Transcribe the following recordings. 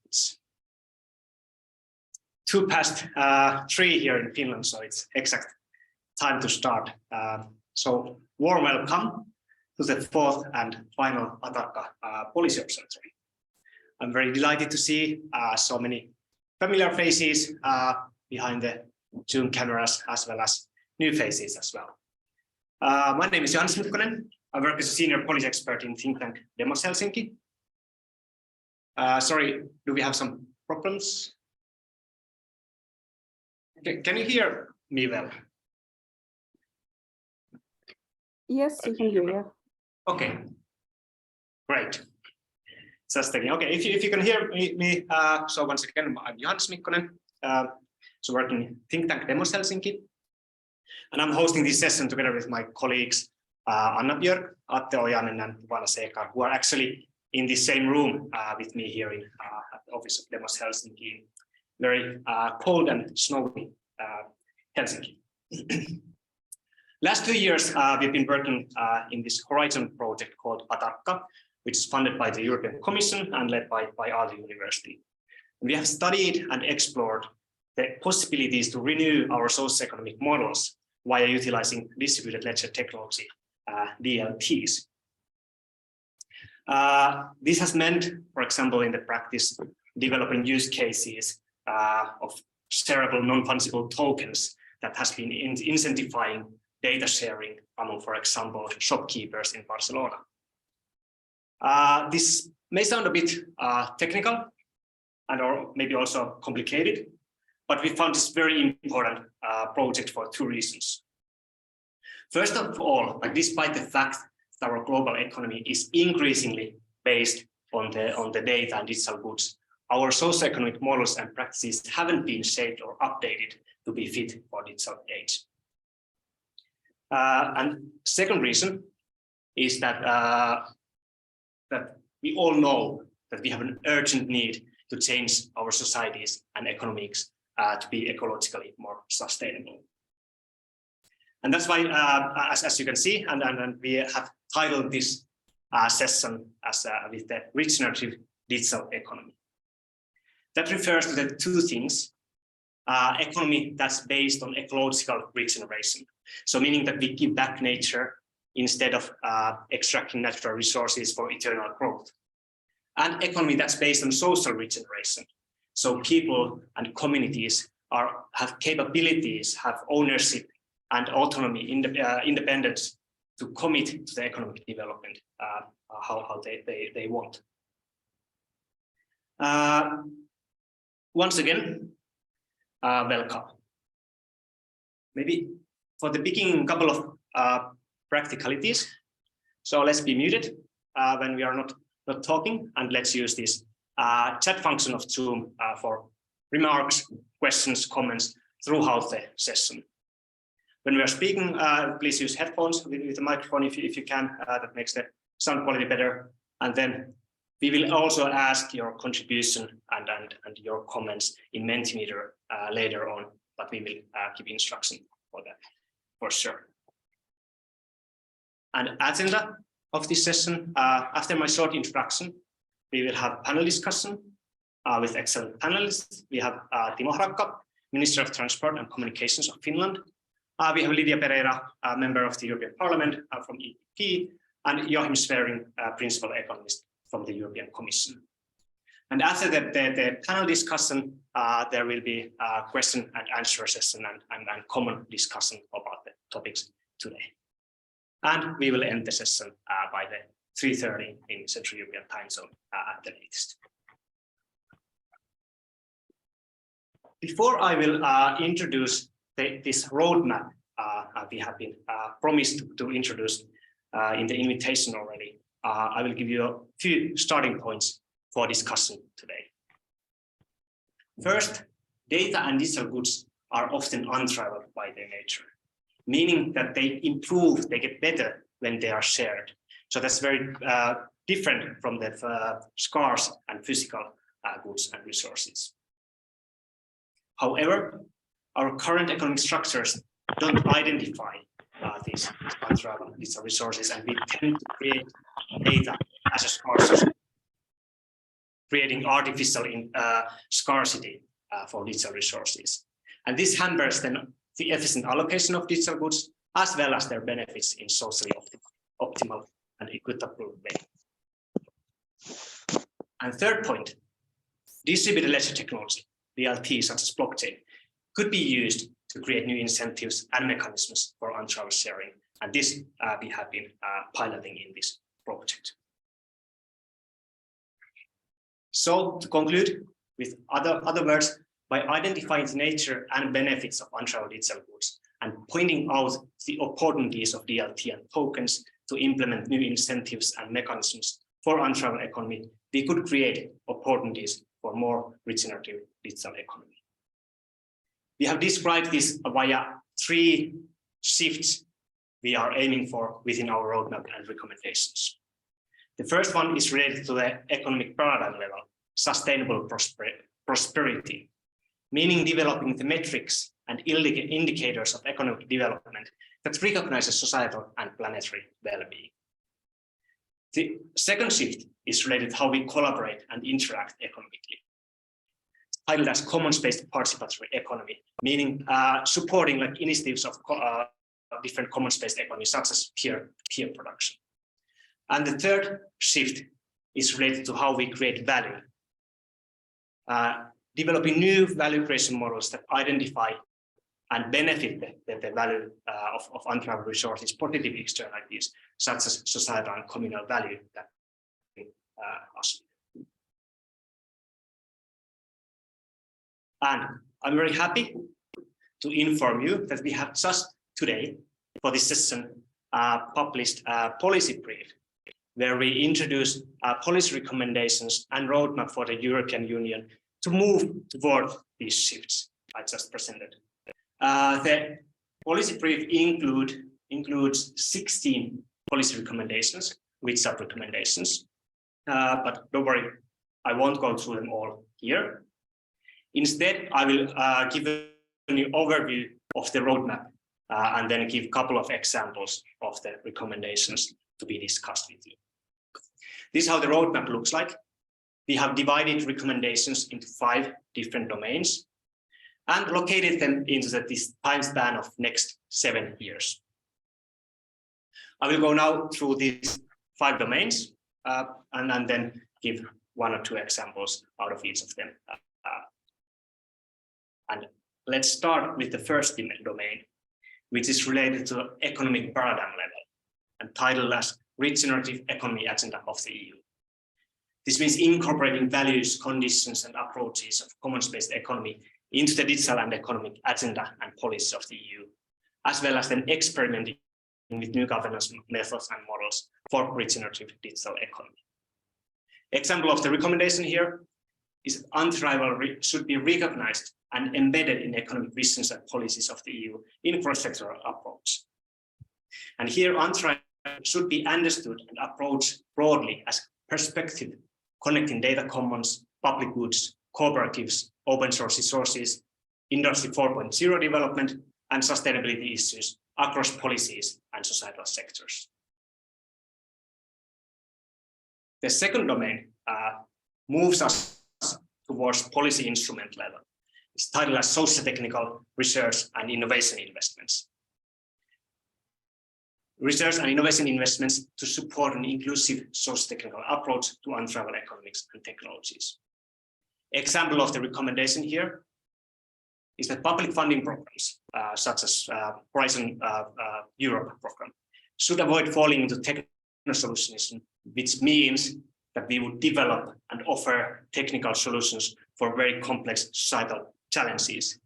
It's 3:02 here in Finland, so it's exact time to start. So warm welcome to the fourth and final ATARCA Policy Observatory. I'm very delighted to see so many familiar faces behind the Zoom cameras, as well as new faces as well. My name is Johannes Mikkonen. I work as a senior policy expert in think tank Demos Helsinki. Sorry, do we have some problems? Can you hear me well? Yes, you can hear you. Okay, great. Just thinking. Okay, if you can hear me, so once again, I'm Johannes Mikkonen, so working in think tank Demos Helsinki, and I'm hosting this session together with my colleagues Anna Björk, Atte Ojanen, and Vana Sekar, who are actually in the same room with me here in at the office of Demos Helsinki, very cold and snowy Helsinki. Last 2 years, we've been working in this Horizon project called ATARCA, which is funded by the European Commission and led by Aalto University. We have studied and explored the possibilities to renew our socioeconomic models via utilizing distributed ledger technology, DLTs. This has meant, for example, in the practice, developing use cases of shareable non-fungible tokens that has been incentivizing data sharing among, for example, shopkeepers in Barcelona. This may sound a bit technical and or maybe also complicated, but we found this very important project for 2 reasons. First of all, despite the fact that our global economy is increasingly based on the data and digital goods, our socioeconomic models and practices haven't been shaped or updated to be fit for digital age. And second reason is that that we all know that we have an urgent need to change our societies and economics to be ecologically more sustainable. And that's why, as you can see, and we have titled this session as with the regenerative digital economy. That refers to the 2 things: economy that's based on ecological regeneration, so meaning that we give back nature instead of extracting natural resources for eternal growth, and economy that's based on social regeneration, so people and communities have capabilities, have ownership and autonomy, independence to commit to the economic development how they want. Once again, welcome. Maybe for the beginning, a couple of practicalities. So let's be muted when we are not talking, and let's use this chat function of Zoom for remarks, questions, comments throughout the session. When we are speaking, please use headphones with the microphone if you can. That makes the sound quality better. And then we will also ask your contribution and your comments in Mentimeter later on, but we will give instruction for that for sure. And agenda of this session, after my short introduction, we will have panel discussion with excellent panelists. We have Timo Harakka, Minister of Transport and Communications of Finland. We have Lydia Pereira, a member of the European Parliament from EPP, and Joachim Svering, Principal Economist from the European Commission. And after the panel discussion, there will be a question and answer session and common discussion about the topics today. And we will end the session by the 3:30 in Central European time zone at the latest. Before I will introduce this roadmap we have been promised to introduce in the invitation already, I will give you a few starting points for discussion today. First, data and digital goods are often untraveled by their nature, meaning that they improve, they get better when they are shared. So that's very different from the scarce and physical goods and resources. However, our current economic structures don't identify these untraveled digital resources, and we tend to create data as a scarce. creating artificial scarcity for digital resources. And this hampers then the efficient allocation of digital goods, as well as their benefits in socially optimal and equitable way. And third point, distributed ledger technology, DLT, such as blockchain, could be used to create new incentives and mechanisms for untraveled sharing. And this we have been piloting in this project. So to conclude with other words, by identifying the nature and benefits of untraveled digital goods and pointing out the opportunities of DLT and tokens to implement new incentives and mechanisms for untraveled economy, we could create opportunities for more regenerative digital economy. We have described this via 3 shifts we are aiming for within our roadmap and recommendations. The first one is related to the economic paradigm level, sustainable prosperity, meaning developing the metrics and indicators of economic development that recognizes societal and planetary well-being. The second shift is related to how we collaborate and interact economically, titled as commons-based participatory economy, meaning supporting like initiatives of different commons-based economies, such as peer production. And the third shift is related to how we create value, developing new value creation models that identify and benefit the value of untraveled resources, positive externalities, such as societal and communal value that us. And I'm very happy to inform you that we have just today, for this session, published a policy brief, where we introduce policy recommendations and roadmap for the European Union to move toward these shifts I just presented. The policy brief includes 16 policy recommendations with sub-recommendations, but don't worry, I won't go through them all here. Instead, I will give an overview of the roadmap and then give a couple of examples of the recommendations to be discussed with you. This is how the roadmap looks like. We have divided recommendations into 5 different domains and located them into this time span of next 7 years. I will go now through these 5 domains and then give 1 or 2 examples out of each of them. And let's start with the first domain, which is related to economic paradigm level and titled as Regenerative Economy Agenda of the EU. This means incorporating values, conditions, and approaches of commons-based economy into the digital and economic agenda and policies of the EU, as well as then experimenting with new governance methods and models for regenerative digital economy. Example of the recommendation here is untraveled should be recognized and embedded in economic visions and policies of the EU in cross-sectoral approach. And here untraveled should be understood and approached broadly as perspective connecting data commons, public goods, cooperatives, open source resources, Industry 4.0 development, and sustainability issues across policies and societal sectors. The second domain moves us towards policy instrument level. It's titled as Socio-Technical Research and Innovation Investments. Research and innovation investments to support an inclusive socio-technical approach to untraveled economics and technologies. Example of the recommendation here is that public funding programs, such as Horizon Europe program, should avoid falling into technical solutionism, which means that we would develop and offer technical solutions for very complex societal challenges,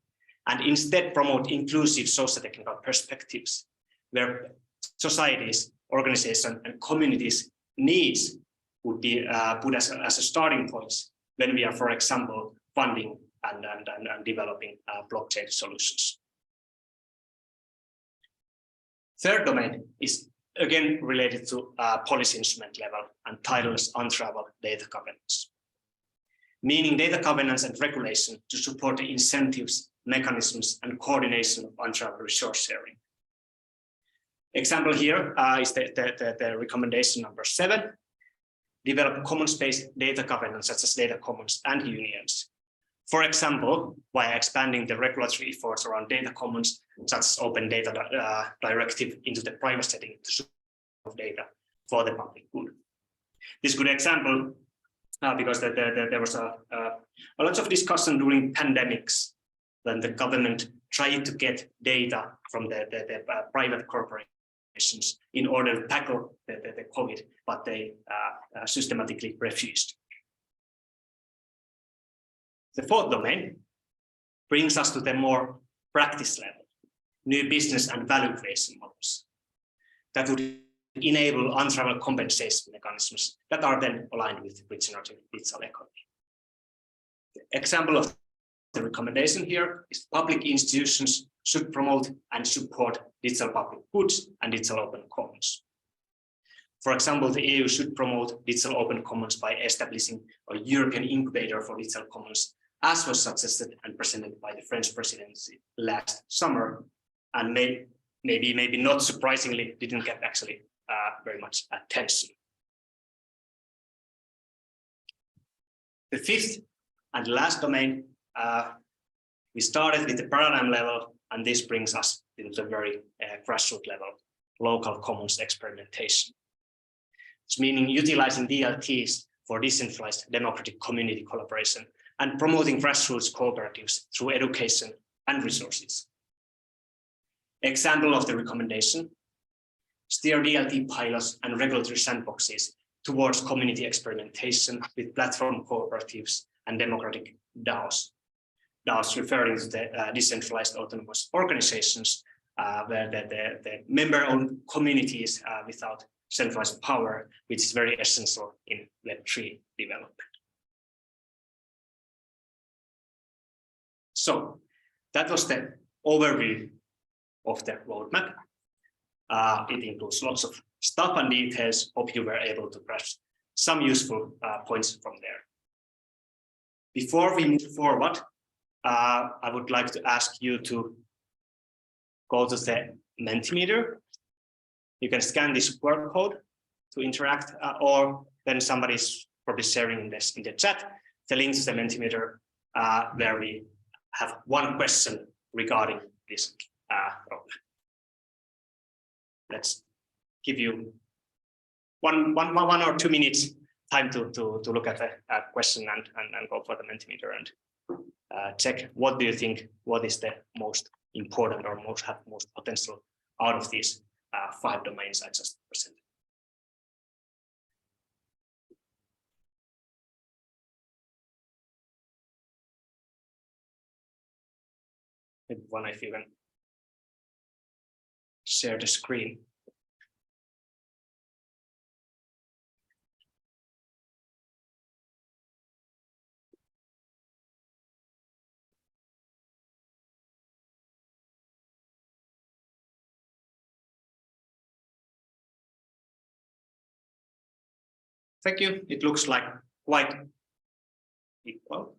and instead promote inclusive socio-technical perspectives, where societies, organizations, and communities' needs would be put as a starting point when we are, for example, funding and developing blockchain solutions. Third domain is again related to policy instrument level and titled as Untraveled Data Governance, meaning data governance and regulation to support the incentives, mechanisms, and coordination of untraveled resource sharing. Example here is the recommendation number 7, develop commons-based data governance such as data commons and unions. For example, by expanding the regulatory efforts around data commons, such as open data directive into the private setting of data for the public good. This good example, because there was a lot of discussion during pandemics when the government tried to get data from the private corporations in order to tackle the COVID, but they systematically refused. The fourth domain brings us to the more practice level, new business and value creation models that would enable untraveled compensation mechanisms that are then aligned with regenerative digital economy. The example of the recommendation here is public institutions should promote and support digital public goods and digital open commons. For example, the EU should promote digital open commons by establishing a European incubator for digital commons, as was suggested and presented by the French presidency last summer, and maybe not surprisingly didn't get actually very much attention. The fifth and last domain, we started with the paradigm level, and this brings us into the very grassroots level, local commons experimentation. It's meaning utilizing DLTs for decentralized democratic community collaboration and promoting grassroots cooperatives through education and resources. Example of the recommendation: steer DLT pilots and regulatory sandboxes towards community experimentation with platform cooperatives and democratic DAOs. DAOs referring to the decentralized autonomous organizations where the member-owned communities without centralized power, which is very essential in Web3 development. So that was the overview of the roadmap. It includes lots of stuff and details. Hope you were able to grasp some useful points from there. Before we move forward, I would like to ask you to go to the Mentimeter. You can scan this QR code to interact, or then somebody's probably sharing this in the chat, the link to the Mentimeter, where we have one question regarding this problem. Let's give you one or 2 minutes time to look at the question and go for the Mentimeter and check what do you think, what is the most important or have most potential out of these 5 domains I just presented. Maybe one if you can share the screen. Thank you. It looks like quite equal.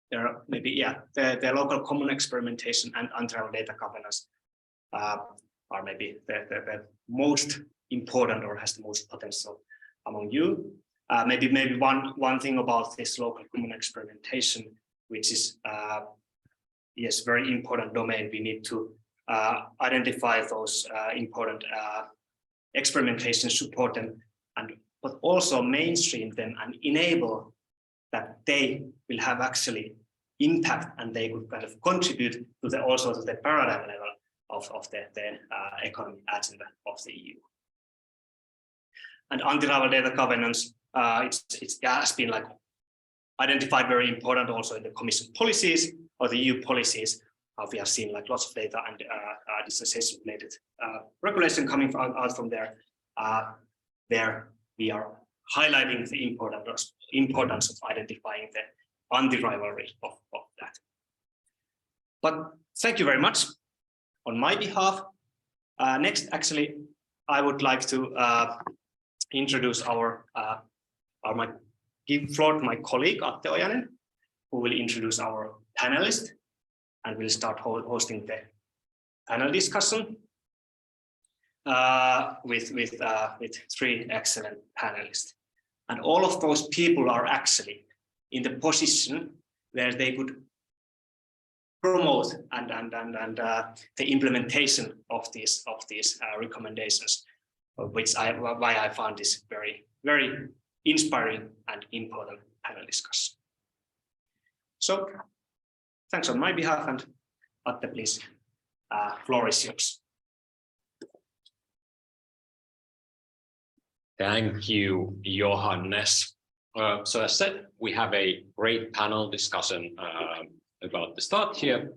There are maybe, yeah, the local common experimentation and untraveled data governance are maybe the most important or has the most potential among you. Maybe one thing about this local common experimentation, which is yes, very important domain. We need to identify those important experimentation, support them, but also mainstream them and enable that they will have actually impact and they would kind of contribute to the also to the paradigm level of the economic agenda of the EU. And untraveled data governance, it has been like identified very important also in the Commission policies or the EU policies. We have seen like lots of data and digitalization related regulation coming out from there. There we are highlighting the importance of identifying the anti-rivalry of that. But thank you very much on my behalf. Next, actually, I would like to introduce give floor to my colleague Atte Ojanen, who will introduce our panelist, and we'll start hosting the panel discussion. with three excellent panelists, and all of those people are actually in the position where they could promote and the implementation of these recommendations, why I found this very inspiring and important panel discussion. So thanks on my behalf, and Atte, please, floor is yours. Thank you, Johannes. So as said, we have a great panel discussion about the start here,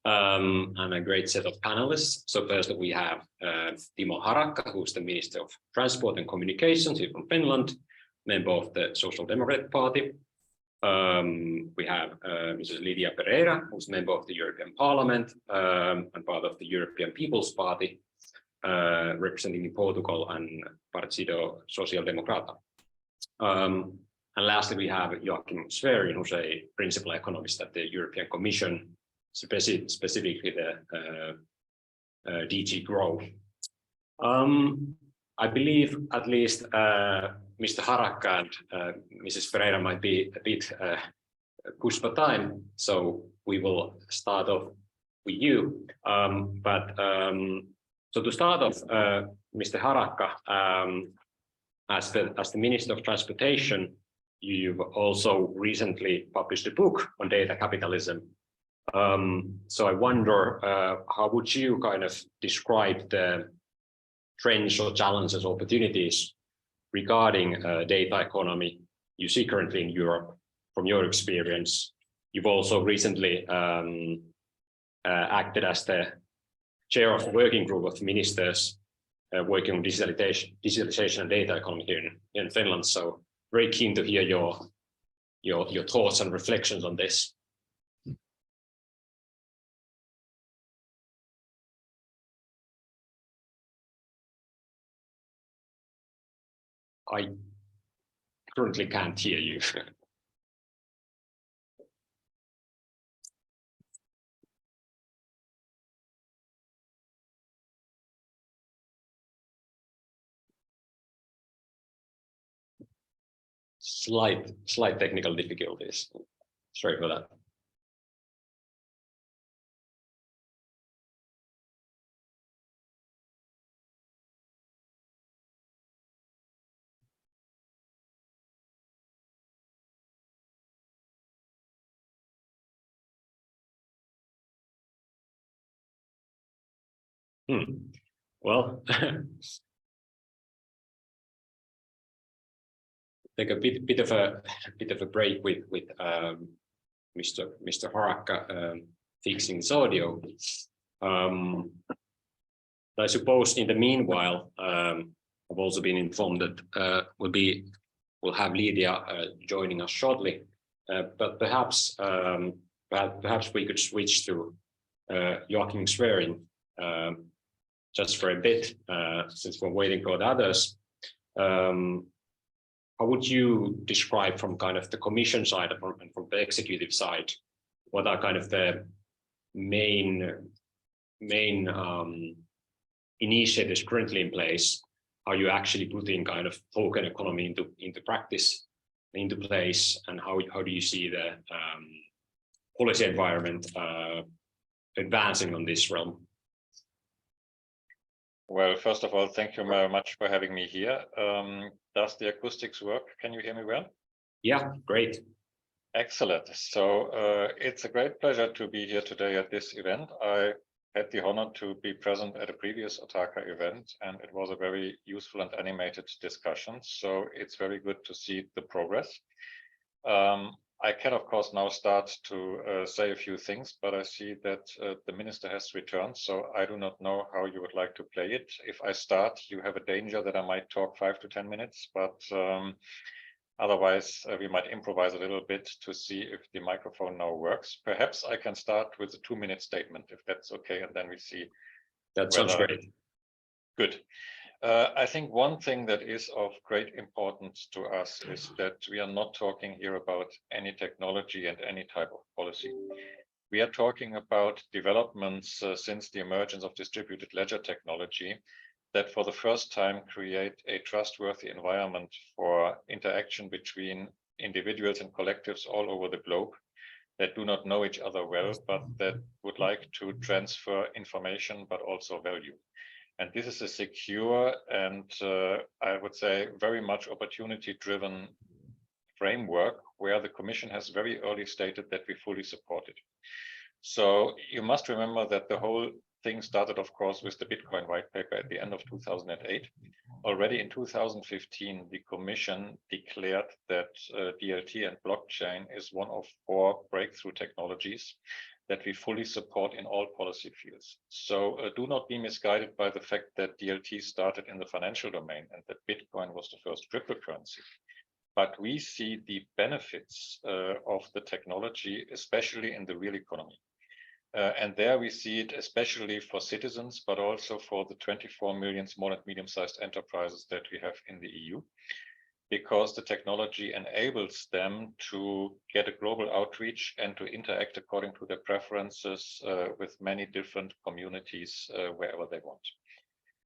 and a great set of panelists. So first we have Timo Harakka, who's the Minister of Transport and Communications here from Finland, member of the Social Democratic Party. We have Mrs. Lidia Pereira, who's member of the European Parliament and part of the European People's Party, representing Portugal and Partido Social Democrata. And lastly, we have Joachim Sverrin, who's a principal economist at the European Commission, specifically the DG Grow. I believe at least Mr. Harakka and Mrs. Pereira might be a bit pushed for time, so we will start off with you. So to start off, Mr. Harakka, as the Minister of Transportation, you've also recently published a book on data capitalism. So I wonder, how would you kind of describe the trends or challenges, opportunities regarding data economy you see currently in Europe from your experience? You've also recently acted as the chair of a working group of ministers working on digitalization and data economy here in Finland. So very keen to hear your thoughts and reflections on this. I currently can't hear you. Slight technical difficulties. Sorry for that. Well, take a bit of a break with Mr. Harakka fixing his audio. I suppose in the meanwhile, I've also been informed that we'll have Lidia joining us shortly, but perhaps we could switch to Joachim Sverrin just for a bit, since we're waiting for the others. How would you describe from kind of the Commission side and from the executive side, what are kind of the main initiatives currently in place? How you actually putting kind of token economy into practice, into place, and how do you see the policy environment advancing on this realm? Well, first of all, thank you very much for having me here. Does the acoustics work? Can you hear me well? Yeah, great. Excellent. So it's a great pleasure to be here today at this event. I had the honor to be present at a previous ATARCA event, and it was a very useful and animated discussion. So it's very good to see the progress. I can, of course, now start to say a few things, but I see that the minister has returned, so I do not know how you would like to play it. If I start, you have a danger that I might talk 5 to 10 minutes, but otherwise we might improvise a little bit to see if the microphone now works. Perhaps I can start with a 2-minute statement, if that's okay, and then we see. That sounds great. Good. I think one thing that is of great importance to us is that we are not talking here about any technology and any type of policy. We are talking about developments since the emergence of distributed ledger technology that for the first time create a trustworthy environment for interaction between individuals and collectives all over the globe that do not know each other well, but that would like to transfer information, but also value. And this is a secure and I would say very much opportunity-driven framework where the Commission has very early stated that we fully support it. So you must remember that the whole thing started, of course, with the Bitcoin white paper at the end of 2008. Already in 2015, the Commission declared that DLT and blockchain is one of 4 breakthrough technologies that we fully support in all policy fields. So do not be misguided by the fact that DLT started in the financial domain and that Bitcoin was the first cryptocurrency. But we see the benefits of the technology, especially in the real economy. And there we see it especially for citizens, but also for the 24 million small and medium-sized enterprises that we have in the EU, because the technology enables them to get a global outreach and to interact according to their preferences with many different communities wherever they want.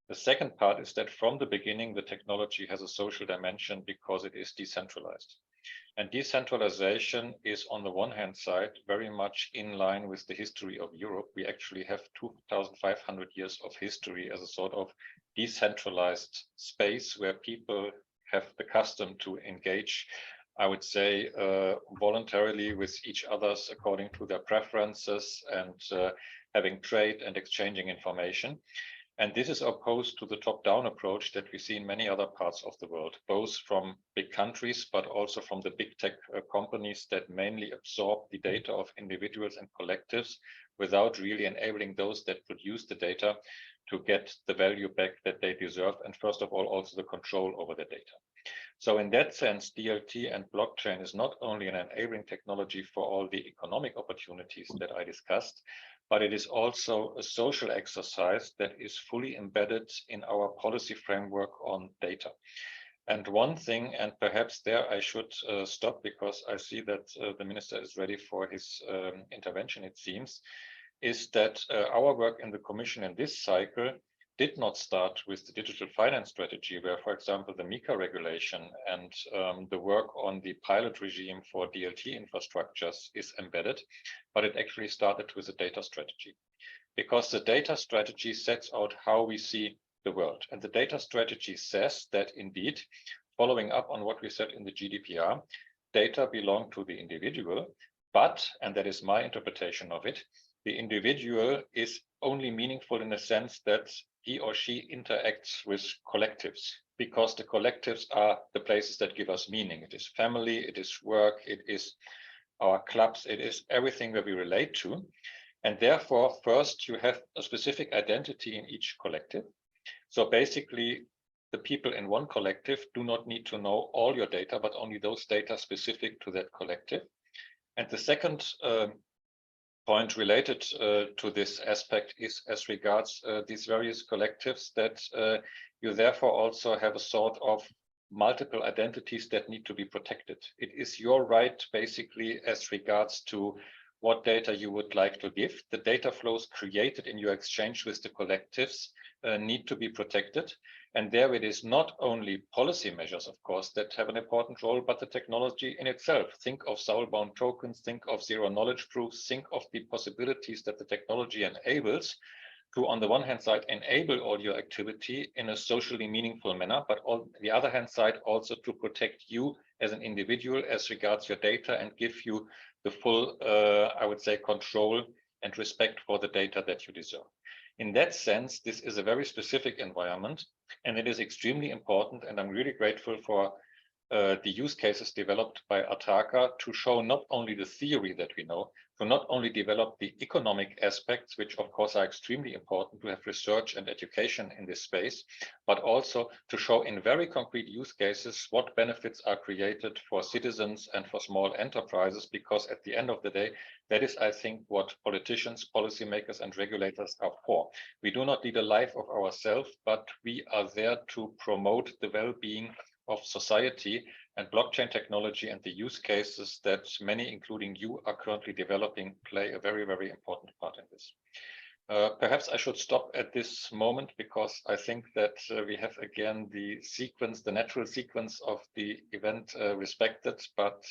The second part is that from the beginning, the technology has a social dimension because it is decentralized. And decentralization is, on the one hand side, very much in line with the history of Europe. We actually have 2,500 years of history as a sort of decentralized space where people have the custom to engage, I would say, voluntarily with each others according to their preferences and having trade and exchanging information. And this is opposed to the top-down approach that we see in many other parts of the world, both from big countries, but also from the big tech companies that mainly absorb the data of individuals and collectives without really enabling those that produce the data to get the value back that they deserve, and first of all, also the control over the data. So in that sense, DLT and blockchain is not only an enabling technology for all the economic opportunities that I discussed, but it is also a social exercise that is fully embedded in our policy framework on data. And one thing, and perhaps there I should stop because I see that the minister is ready for his intervention, it seems, is that our work in the Commission in this cycle did not start with the digital finance strategy, where, for example, the MiCA regulation and the work on the pilot regime for DLT infrastructures is embedded, but it actually started with the data strategy. Because the data strategy sets out how we see the world. And the data strategy says that indeed, following up on what we said in the GDPR, data belong to the individual, but, and that is my interpretation of it, the individual is only meaningful in the sense that he or she interacts with collectives, because the collectives are the places that give us meaning. It is family, it is work, it is our clubs, it is everything that we relate to. And therefore, first, you have a specific identity in each collective. So basically, the people in one collective do not need to know all your data, but only those data specific to that collective. And the second point related to this aspect is as regards these various collectives that you therefore also have a sort of multiple identities that need to be protected. It is your right basically as regards to what data you would like to give. The data flows created in your exchange with the collectives need to be protected. And there it is not only policy measures, of course, that have an important role, but the technology in itself. Think of soul-bound tokens, think of zero knowledge proofs, think of the possibilities that the technology enables to, on the one hand side, enable all your activity in a socially meaningful manner, but on the other hand side, also to protect you as an individual as regards your data and give you the full, I would say, control and respect for the data that you deserve. In that sense, this is a very specific environment, and it is extremely important. And I'm really grateful for the use cases developed by ATARCA to show not only the theory that we know, to not only develop the economic aspects, which of course are extremely important to have research and education in this space, but also to show in very concrete use cases what benefits are created for citizens and for small enterprises, because at the end of the day, that is, I think, what politicians, policymakers, and regulators are for. We do not lead a life of ourselves, but we are there to promote the well-being of society, and blockchain technology and the use cases that many, including you, are currently developing play a very, very important part in this. Perhaps I should stop at this moment because I think that we have again the sequence, the natural sequence of the event respected, but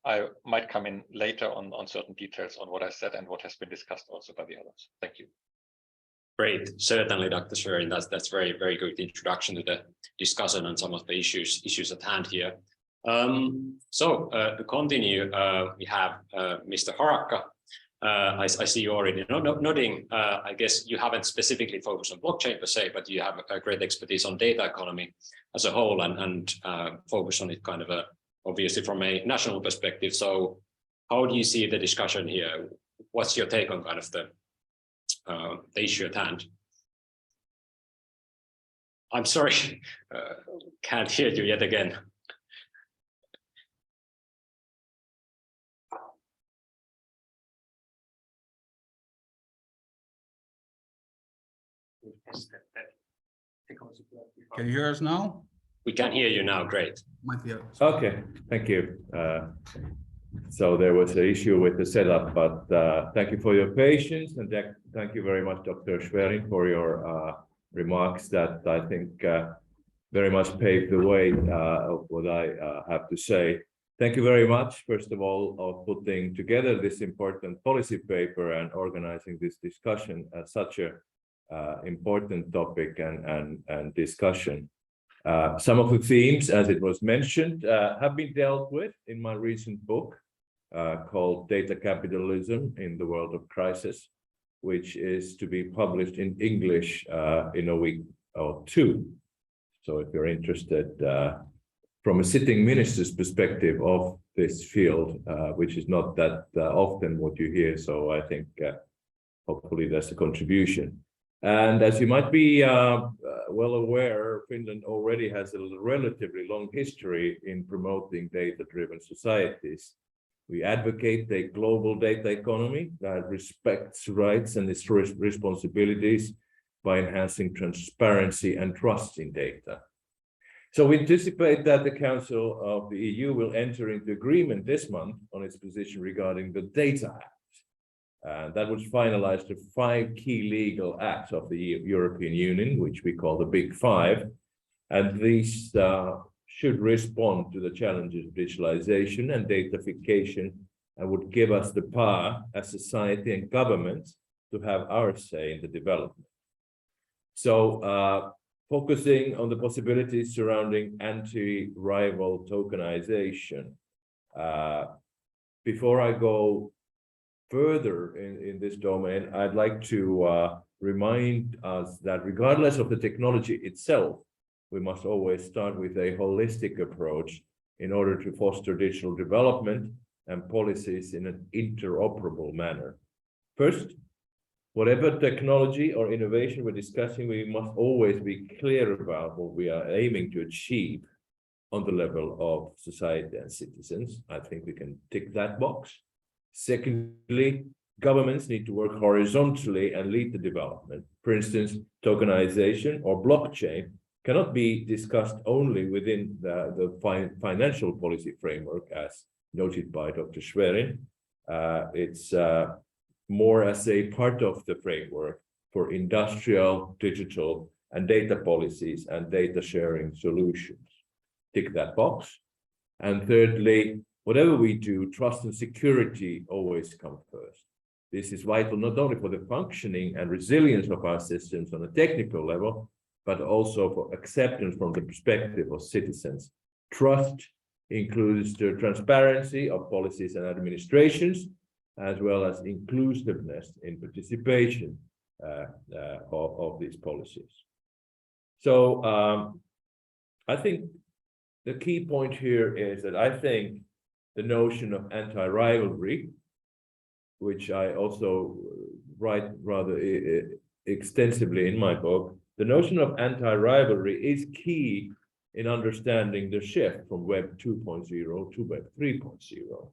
I might come in later on certain details on what I said and what has been discussed also by the others. Thank you. Great, Certainly, Dr. Schwerin, that's very, very good introduction to the discussion on some of the issues at hand here. To continue, we have Mr. ATARCA. I see you already nodding. I guess you haven't specifically focused on blockchain per se, but you have a great expertise on data economy as a whole and focus on it kind of obviously from a national perspective. So how do you see the discussion here? What's your take on kind of the issue at hand? I'm sorry, can't hear you yet again. Can you hear us now? We can hear you now, great. Okay, thank you. So there was an issue with the setup, but thank you for your patience, and thank you very much, Dr. Schwerin, for your remarks that I think very much paved the way of what I have to say. Thank you very much, first of all, of putting together this important policy paper and organizing this discussion as such a important topic and discussion. Some of the themes, as it was mentioned, have been dealt with in my recent book called Data Capitalism in the World of Crisis, which is to be published in English in a week or two. So if you're interested from a sitting minister's perspective of this field, which is not that often what you hear, so I think hopefully that's a contribution. And as you might be well aware, Finland already has a relatively long history in promoting data-driven societies. We advocate a global data economy that respects rights and its responsibilities by enhancing transparency and trust in data. So we anticipate that the Council of the EU will enter into agreement this month on its position regarding the Data Act. That was finalized to 5 key legal acts of the European Union, which we call the Big Five. And these should respond to the challenges of digitalization and datafication and would give us the power as society and governments to have our say in the development. So focusing on the possibilities surrounding anti-rival tokenization. Before I go further in this domain, I'd like to remind us that regardless of the technology itself, we must always start with a holistic approach in order to foster digital development and policies in an interoperable manner. First, whatever technology or innovation we're discussing, we must always be clear about what we are aiming to achieve on the level of society and citizens. I think we can tick that box. Secondly, governments need to work horizontally and lead the development. For instance, tokenization or blockchain cannot be discussed only within the financial policy framework, as noted by Dr. Schwerin. It's more as a part of the framework for industrial, digital, and data policies and data sharing solutions. Tick that box. And thirdly, whatever we do, trust and security always come first. This is vital not only for the functioning and resilience of our systems on a technical level, but also for acceptance from the perspective of citizens. Trust includes the transparency of policies and administrations, as well as inclusiveness in participation of these policies. So I think the key point here is that I think the notion of anti-rivalry, which I also write rather extensively in my book, the notion of anti-rivalry is key in understanding the shift from Web 2.0 to Web 3.0.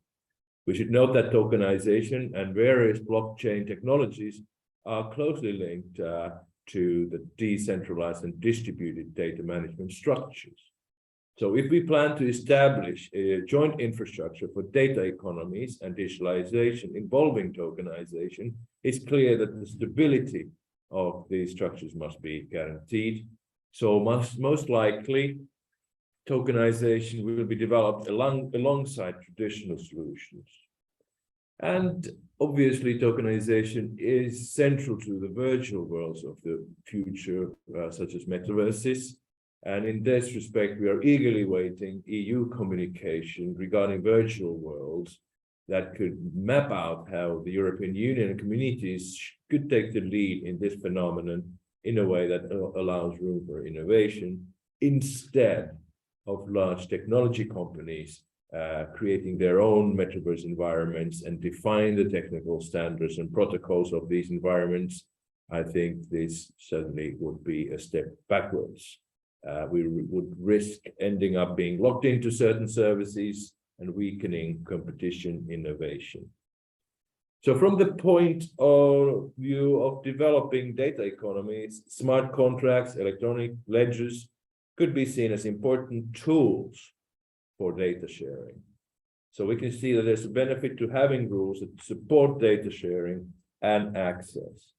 We should note that tokenization and various blockchain technologies are closely linked to the decentralized and distributed data management structures. So if we plan to establish a joint infrastructure for data economies and digitalization involving tokenization, it's clear that the stability of these structures must be guaranteed. So most likely, tokenization will be developed alongside traditional solutions. And obviously, tokenization is central to the virtual worlds of the future, such as metaverses. And in this respect, we are eagerly waiting EU communication regarding virtual worlds that could map out how the European Union and communities could take the lead in this phenomenon in a way that allows room for innovation instead of large technology companies creating their own metaverse environments and define the technical standards and protocols of these environments. I think this certainly would be a step backwards. We would risk ending up being locked into certain services and weakening competition innovation. So from the point of view of developing data economies, smart contracts, electronic ledgers could be seen as important tools for data sharing. So we can see that there's a benefit to having rules that support data sharing and access.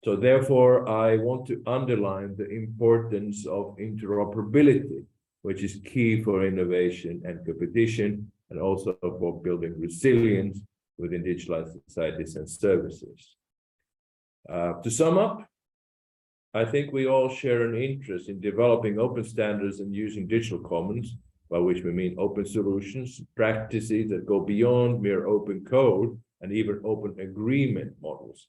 So therefore, I want to underline the importance of interoperability, which is key for innovation and competition, and also for building resilience within digitalized societies and services. To sum up, I think we all share an interest in developing open standards and using digital commons, by which we mean open solutions, practices that go beyond mere open code and even open agreement models.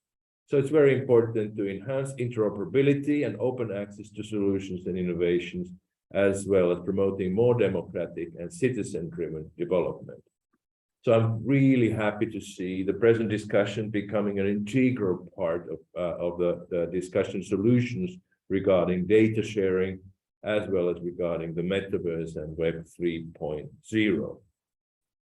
So it's very important to enhance interoperability and open access to solutions and innovations, as well as promoting more democratic and citizen-driven development. So I'm really happy to see the present discussion becoming an integral part of the discussion solutions regarding data sharing, as well as regarding the metaverse and Web 3.0.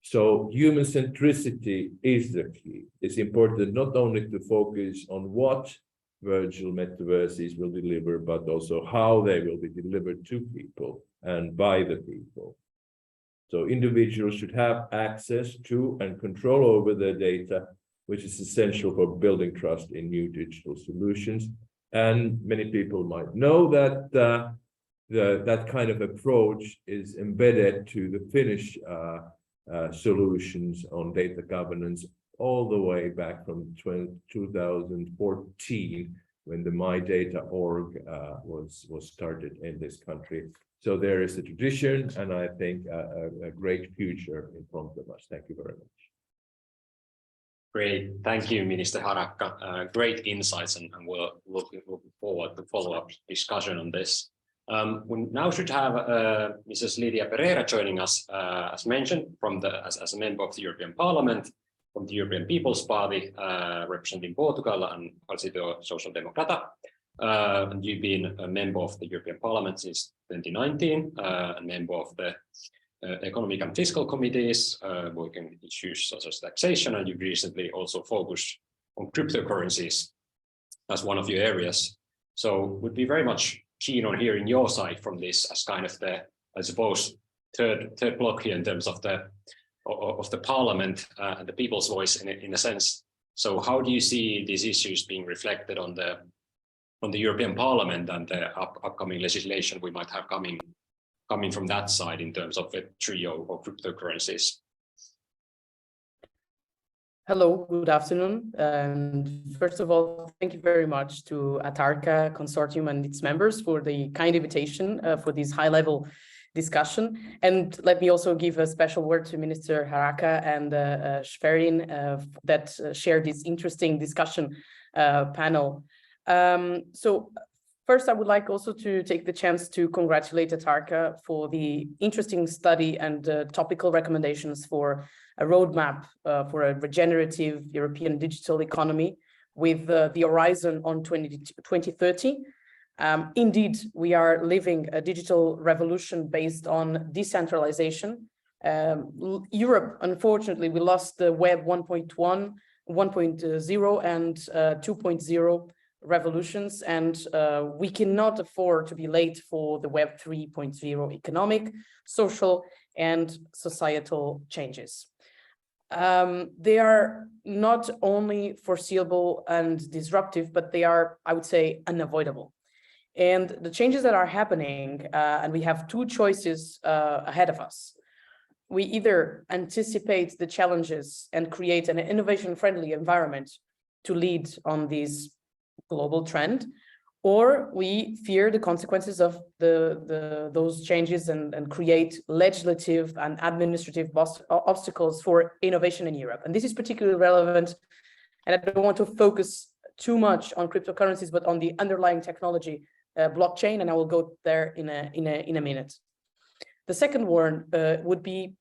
So human centricity is the key. It's important not only to focus on what virtual metaverses will deliver, but also how they will be delivered to people and by the people. So individuals should have access to and control over their data, which is essential for building trust in new digital solutions. And many people might know that that kind of approach is embedded to the Finnish solutions on data governance all the way back from 2014, when the MyData.org was started in this country. So there is a tradition, and I think a great future in front of us. Thank you very much. Great, thank you, Minister Harakka. Great insights, and we're looking forward to follow-up discussion on this. We now should have Mrs. Lidia Pereira joining us, as mentioned, as a member of the European Parliament, from the European People's Party, representing Portugal and Partido Social Democrata. And you've been a member of the European Parliament since 2019, a member of the Economic and Fiscal Committees, working on issues such as taxation, and you've recently also focused on cryptocurrencies as one of your areas. So would be very much keen on hearing your side from this as kind of the, I suppose, third block here in terms of the Parliament and the people's voice in a sense. So how do you see these issues being reflected on the European Parliament and the upcoming legislation we might have coming from that side in terms of Web3 or cryptocurrencies? Hello, good afternoon. And first of all, thank you very much to ATARCA Consortium and its members for the kind invitation for this high-level discussion. And let me also give a special word to Minister Harakka and Schwerin that shared this interesting discussion panel. So first, I would like also to take the chance to congratulate ATARCA for the interesting study and topical recommendations for a roadmap for a regenerative European digital economy with the horizon on 2030. Indeed, we are living a digital revolution based on decentralization. Europe, unfortunately, we lost the Web 1.1, 1.0 and 2.0 revolutions, and we cannot afford to be late for the Web 3.0 economic, social, and societal changes. They are not only foreseeable and disruptive, but they are, I would say, unavoidable. And the changes that are happening, and we have two choices ahead of us. We either anticipate the challenges and create an innovation-friendly environment to lead on this global trend, or we fear the consequences of those changes and create legislative and administrative obstacles for innovation in Europe. And this is particularly relevant, and I don't want to focus too much on cryptocurrencies, but on the underlying technology, blockchain, and I will go there in a minute. The second one would be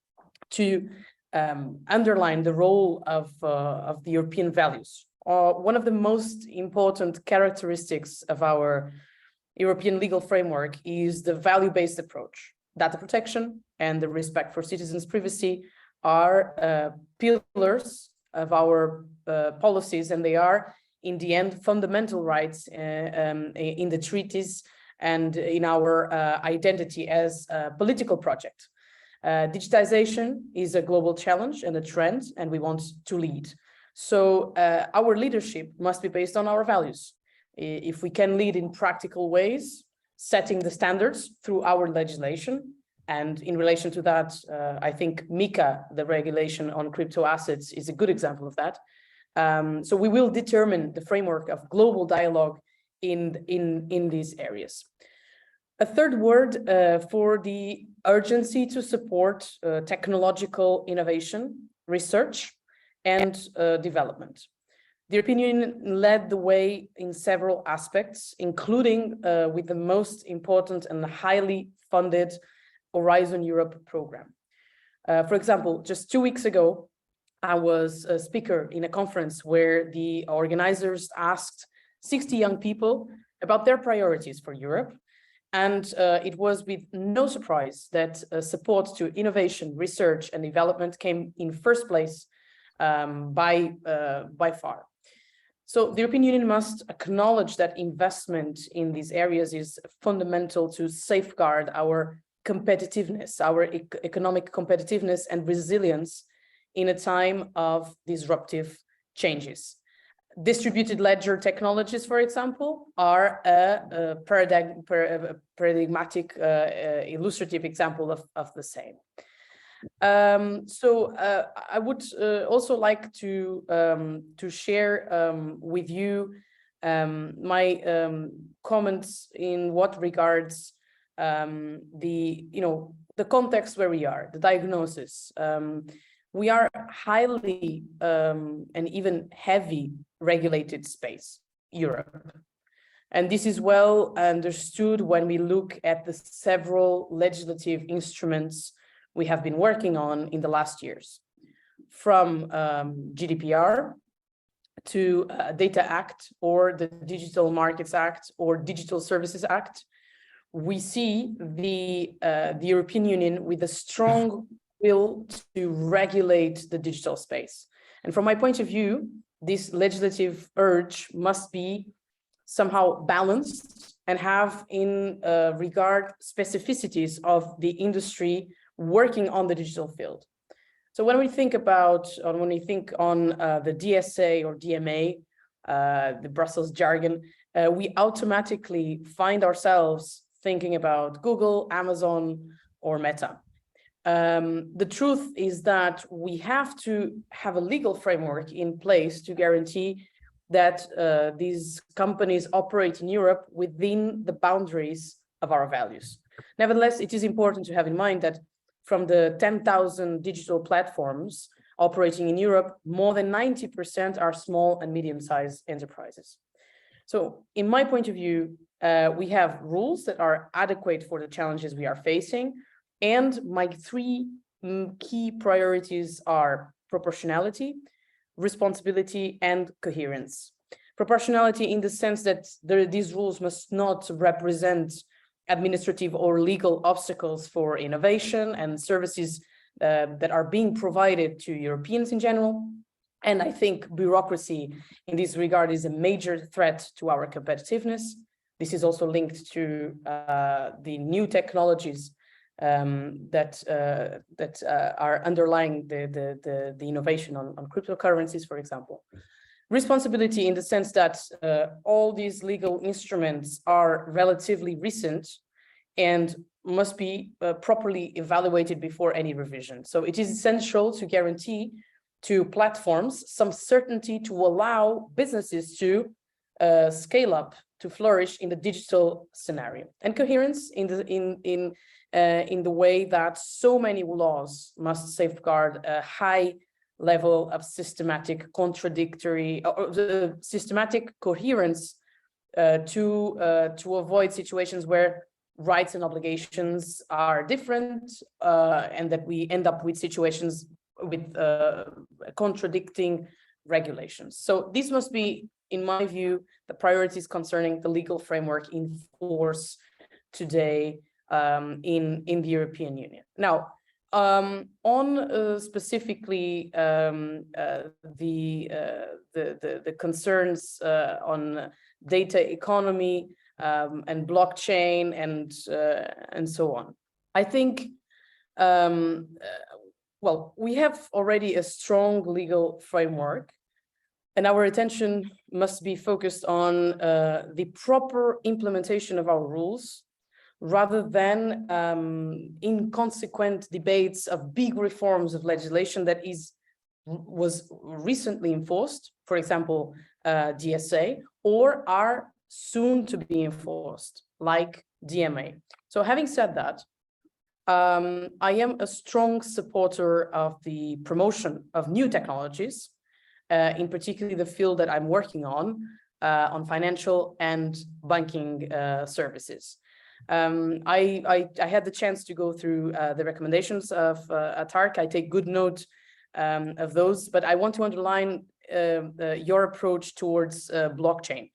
to underline the role of the European values. One of the most important characteristics of our European legal framework is the value-based approach. Data protection and the respect for citizens' privacy are pillars of our policies, and they are, in the end, fundamental rights in the treaties and in our identity as a political project. Digitization is a global challenge and a trend, and we want to lead. So our leadership must be based on our values. If we can lead in practical ways, setting the standards through our legislation, and in relation to that, I think MiCA, the regulation on crypto assets, is a good example of that. So we will determine the framework of global dialogue in these areas. A third word for the urgency to support technological innovation, research, and development. The European Union led the way in several aspects, including with the most important and highly funded Horizon Europe program. For example, just 2 weeks ago, I was a speaker in a conference where the organizers asked 60 young people about their priorities for Europe. And it was with no surprise that support to innovation, research, and development came in first place by far. So the European Union must acknowledge that investment in these areas is fundamental to safeguard our competitiveness, our economic competitiveness and resilience in a time of disruptive changes. Distributed ledger technologies, for example, are a paradigmatic, illustrative example of the same. I would also like to share with you my comments in what regards the context where we are, the diagnosis. We are highly and even heavy regulated space, Europe. And this is well understood when we look at the several legislative instruments we have been working on in the last years, from GDPR to Data Act or the Digital Markets Act or Digital Services Act. We see the European Union with a strong will to regulate the digital space. And from my point of view, this legislative urge must be somehow balanced and have in regard specificities of the industry working on the digital field. So when we think on the DSA or DMA, the Brussels jargon, we automatically find ourselves thinking about Google, Amazon, or Meta. The truth is that we have to have a legal framework in place to guarantee that these companies operate in Europe within the boundaries of our values. Nevertheless, it is important to have in mind that from the 10,000 digital platforms operating in Europe, more than 90% are small and medium-sized enterprises. So in my point of view, we have rules that are adequate for the challenges we are facing. And my three key priorities are proportionality, responsibility, and coherence. Proportionality in the sense that these rules must not represent administrative or legal obstacles for innovation and services that are being provided to Europeans in general. And I think bureaucracy in this regard is a major threat to our competitiveness. This is also linked to the new technologies that are underlying the innovation on cryptocurrencies, for example. Responsibility in the sense that all these legal instruments are relatively recent and must be properly evaluated before any revision. So it is essential to guarantee to platforms some certainty to allow businesses to scale up, to flourish in the digital scenario, and coherence in the way that so many laws must safeguard a high level of systematic systematic coherence to avoid situations where rights and obligations are different and that we end up with situations with contradicting regulations. So this must be, in my view, the priorities concerning the legal framework in force today in the European Union. Now, on specifically the concerns on data economy and blockchain and so on, I think well, we have already a strong legal framework, and our attention must be focused on the proper implementation of our rules, rather than inconsequent debates of big reforms of legislation that was recently enforced, for example, DSA, or are soon to be enforced, like DMA. So having said that, I am a strong supporter of the promotion of new technologies, in particular the field that I'm working on financial and banking services. I had the chance to go through the recommendations of ATARCA. I take good note of those, but I want to underline your approach towards blockchain.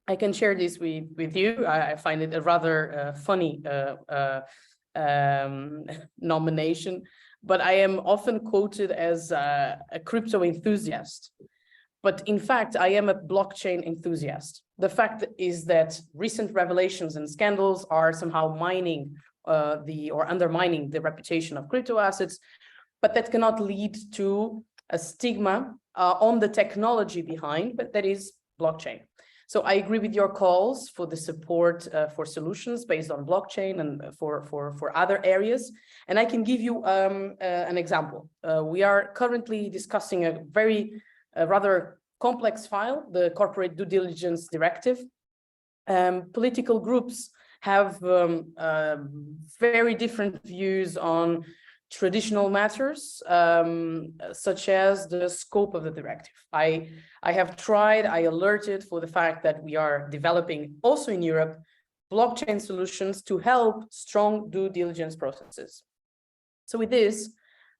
I can share this with you. I find it a rather funny nomination, but I am often quoted as a crypto enthusiast. But in fact, I am a blockchain enthusiast. The fact is that recent revelations and scandals are somehow mining or undermining the reputation of crypto assets, but that cannot lead to a stigma on the technology behind, but that is blockchain. So I agree with your calls for the support for solutions based on blockchain and for other areas. And I can give you an example. We are currently discussing a rather complex file, the Corporate Due Diligence Directive. Political groups have very different views on traditional matters, such as the scope of the directive. I alerted for the fact that we are developing also in Europe blockchain solutions to help strong due diligence processes. So with this,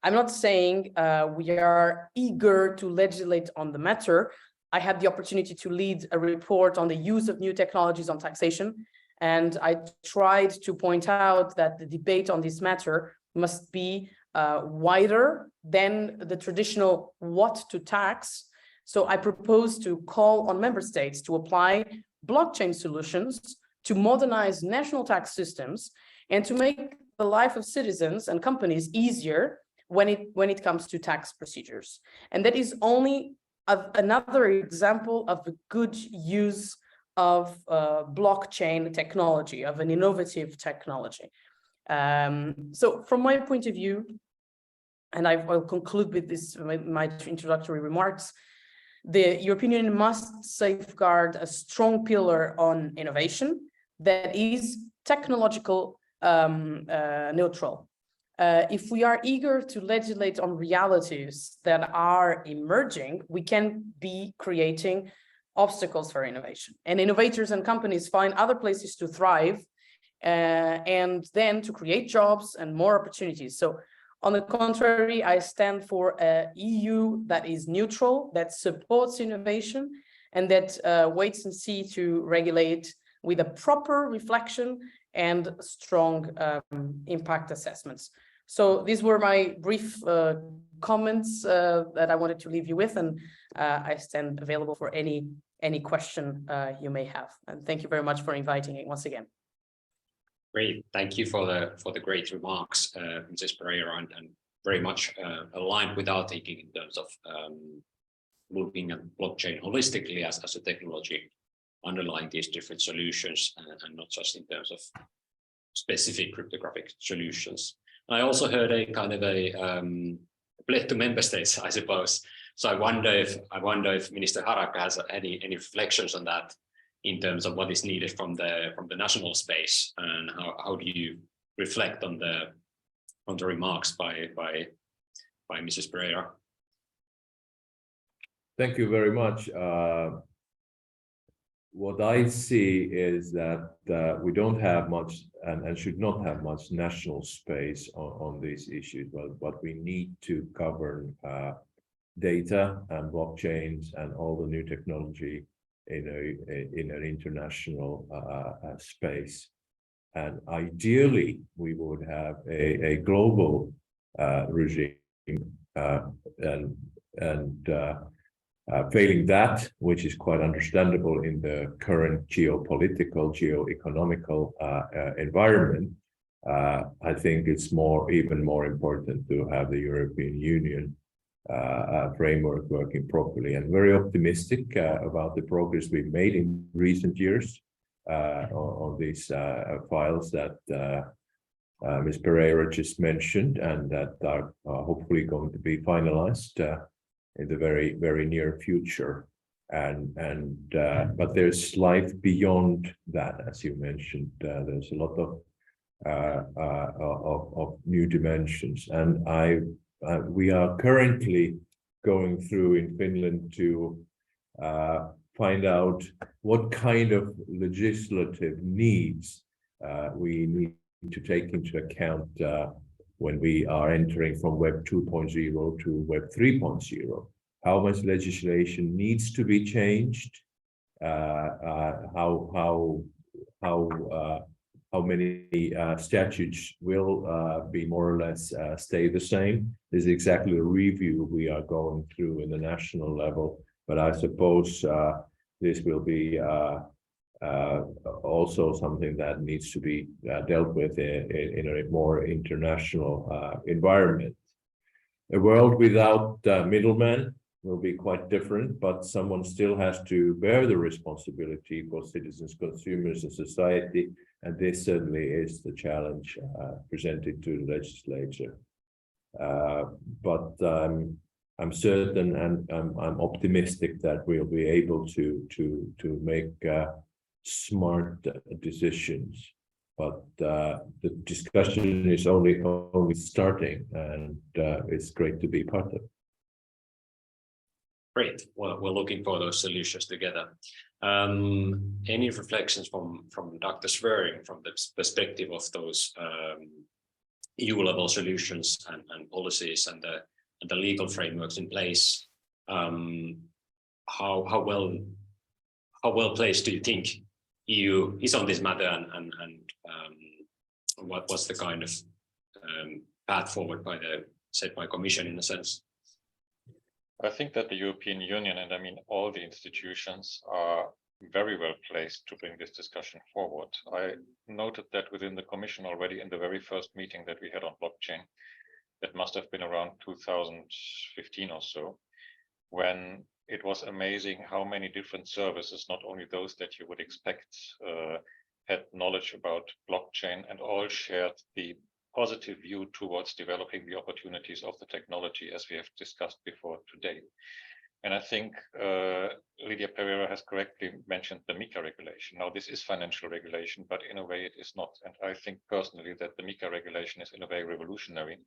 I'm not saying we are eager to legislate on the matter. I had the opportunity to lead a report on the use of new technologies on taxation, and I tried to point out that the debate on this matter must be wider than the traditional what to tax. So I propose to call on member states to apply blockchain solutions to modernize national tax systems and to make the life of citizens and companies easier when it comes to tax procedures. And that is only another example of a good use of blockchain technology, of an innovative technology. So from my point of view, and I will conclude with this, my introductory remarks, the European Union must safeguard a strong pillar on innovation that is technological neutral. If we are eager to legislate on realities that are emerging, we can be creating obstacles for innovation. And innovators and companies find other places to thrive and then to create jobs and more opportunities. So on the contrary, I stand for an EU that is neutral, that supports innovation, and that waits and sees to regulate with a proper reflection and strong impact assessments. So these were my brief comments that I wanted to leave you with, and I stand available for any question you may have. And thank you very much for inviting me once again. Great, thank you for the great remarks, Mrs. Pereira, and very much aligned with our thinking in terms of looking at blockchain holistically as a technology underlying these different solutions, and not just in terms of specific cryptographic solutions. I also heard a kind of a plea to member states, I suppose. So I wonder if Minister Harakka has any reflections on that in terms of what is needed from the national space, and how do you reflect on the remarks by Mrs. Pereira? Thank you very much. What I see is that we don't have much and should not have much national space on these issues, but we need to govern data and blockchains and all the new technology in an international space. And ideally, we would have a global regime, failing that, which is quite understandable in the current geopolitical, geo-economical environment, I think it's even more important to have the European Union framework working properly. And very optimistic about the progress we've made in recent years on these files that Ms. Pereira just mentioned, and that are hopefully going to be finalized in the very near future. But there's life beyond that, as you mentioned. There's a lot of new dimensions, and we are currently going through in Finland to find out what kind of legislative needs we need to take into account when we are entering from Web 2.0 to Web 3.0. How much legislation needs to be changed? How many statutes will be more or less stay the same? This is exactly the review we are going through in the national level, but I suppose this will be also something that needs to be dealt with in a more international environment. A world without middlemen will be quite different, but someone still has to bear the responsibility for citizens, consumers, and society, and this certainly is the challenge presented to the legislature. But I'm certain and I'm optimistic that we'll be able to make smart decisions, but the discussion is only starting, and it's great to be part of it. Great. Well, we're looking for those solutions together. Any reflections from Dr. Swearing from the perspective of those EU-level solutions and policies and the legal frameworks in place? How well placed do you think EU is on this matter, and what was the kind of path forward set by Commission in a sense? I think that the European Union, and I mean all the institutions, are very well placed to bring this discussion forward. I noted that within the Commission already in the very first meeting that we had on blockchain, that must have been around 2015 or so, when it was amazing how many different services, not only those that you would expect, had knowledge about blockchain, and all shared the positive view towards developing the opportunities of the technology, as we have discussed before today. And I think Lydia Pereira has correctly mentioned the MiCA regulation. Now, this is financial regulation, but in a way it is not. And I think personally that the MiCA regulation is in a way revolutionary,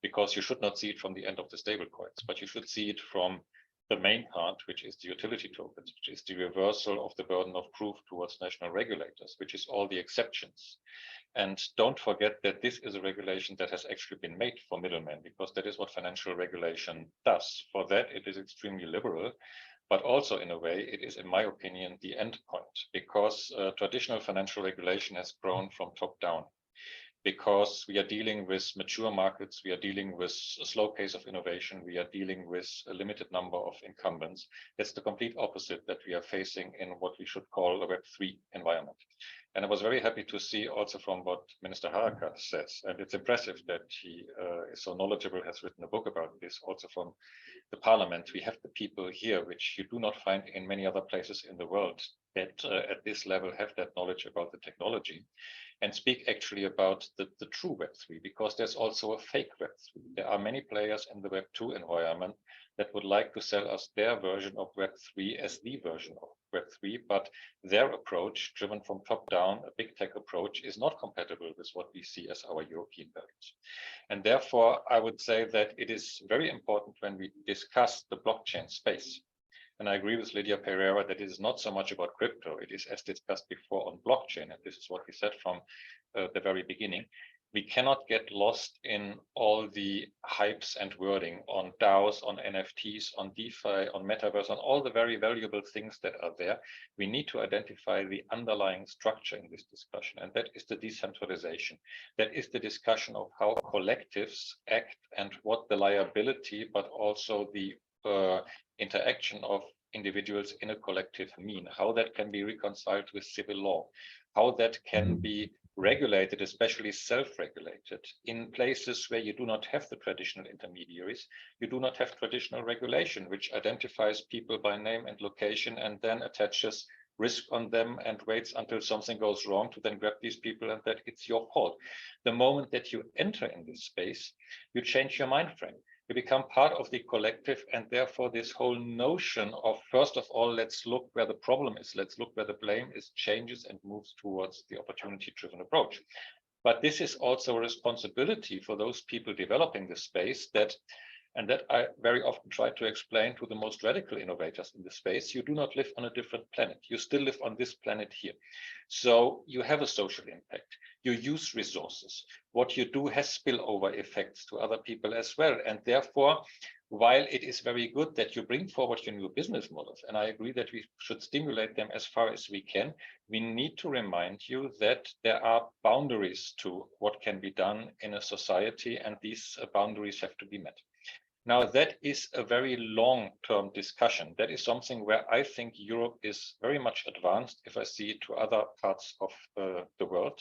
because you should not see it from the end of the stablecoins, but you should see it from the main part, which is the utility tokens, which is the reversal of the burden of proof towards national regulators, which is all the exceptions. And don't forget that this is a regulation that has actually been made for middlemen, because that is what financial regulation does. For that, it is extremely liberal, but also in a way, it is, in my opinion, the end point, because traditional financial regulation has grown from top down. because we are dealing with mature markets, we are dealing with a slow pace of innovation, we are dealing with a limited number of incumbents. It's the complete opposite that we are facing in what we should call a Web3 environment. And I was very happy to see also from what Minister Haraka says, and it's impressive that he is so knowledgeable, has written a book about this, also from the parliament. We have the people here, which you do not find in many other places in the world, that at this level have that knowledge about the technology and speak actually about the true Web3, because there's also a fake Web3. There are many players in the Web2 environment that would like to sell us their version of Web3 as the version of Web3, but their approach, driven from top down, a big tech approach, is not compatible with what we see as our European values. And therefore, I would say that it is very important when we discuss the blockchain space. And I agree with Lydia Pereira that it is not so much about crypto. It is, as discussed before, on blockchain. And this is what we said from the very beginning. We cannot get lost in all the hypes and wording on DAOs, on NFTs, on DeFi, on metaverse, on all the very valuable things that are there. We need to identify the underlying structure in this discussion, and that is the decentralization. That is the discussion of how collectives act and what the liability, but also the interaction of individuals in a collective mean, how that can be reconciled with civil law, how that can be regulated, especially self-regulated. In places where you do not have the traditional intermediaries, you do not have traditional regulation, which identifies people by name and location and then attaches risk on them and waits until something goes wrong to then grab these people and that it's your fault. The moment that you enter in this space, you change your mind frame. You become part of the collective, and therefore this whole notion of, first of all, let's look where the problem is, let's look where the blame is, changes and moves towards the opportunity-driven approach. But this is also a responsibility for those people developing the space and that I very often try to explain to the most radical innovators in the space. You do not live on a different planet. You still live on this planet here. So you have a social impact. You use resources. What you do has spillover effects to other people as well. And therefore, while it is very good that you bring forward your new business models, and I agree that we should stimulate them as far as we can, we need to remind you that there are boundaries to what can be done in a society, and these boundaries have to be met. Now, that is a very long-term discussion. That is something where I think Europe is very much advanced if I see it to other parts of the world.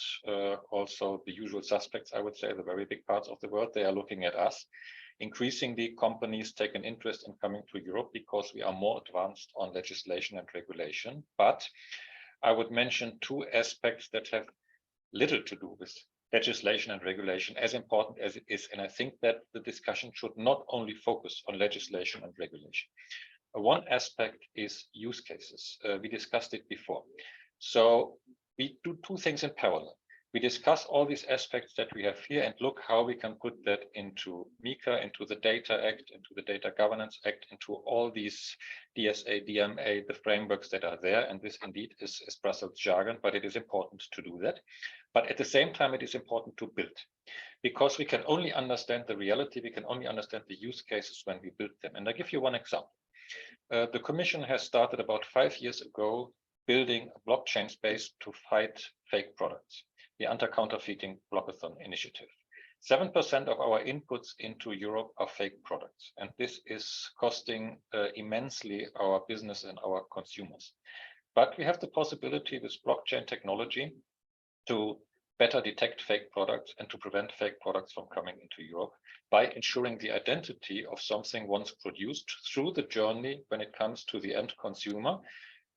Also, the usual suspects, I would say, the very big parts of the world, they are looking at us. Increasingly, companies take an interest in coming to Europe because we are more advanced on legislation and regulation. But I would mention two aspects that have little to do with legislation and regulation, as important as it is. And I think that the discussion should not only focus on legislation and regulation. One aspect is use cases. We discussed it before. So we do two things in parallel. We discuss all these aspects that we have here and look how we can put that into MiCA, into the Data Act, into the Data Governance Act, into all these DSA, DMA, the frameworks that are there. And this indeed is Brussels jargon, but it is important to do that. But at the same time, it is important to build, because we can only understand the reality, we can only understand the use cases when we build them. And I give you one example. The Commission has started about 5 years ago building a blockchain space to fight fake products, the Anti-Counterfeiting Blockathon initiative. 7% of our inputs into Europe are fake products, and this is costing immensely our business and our consumers. But we have the possibility with blockchain technology to better detect fake products and to prevent fake products from coming into Europe by ensuring the identity of something once produced through the journey when it comes to the end consumer.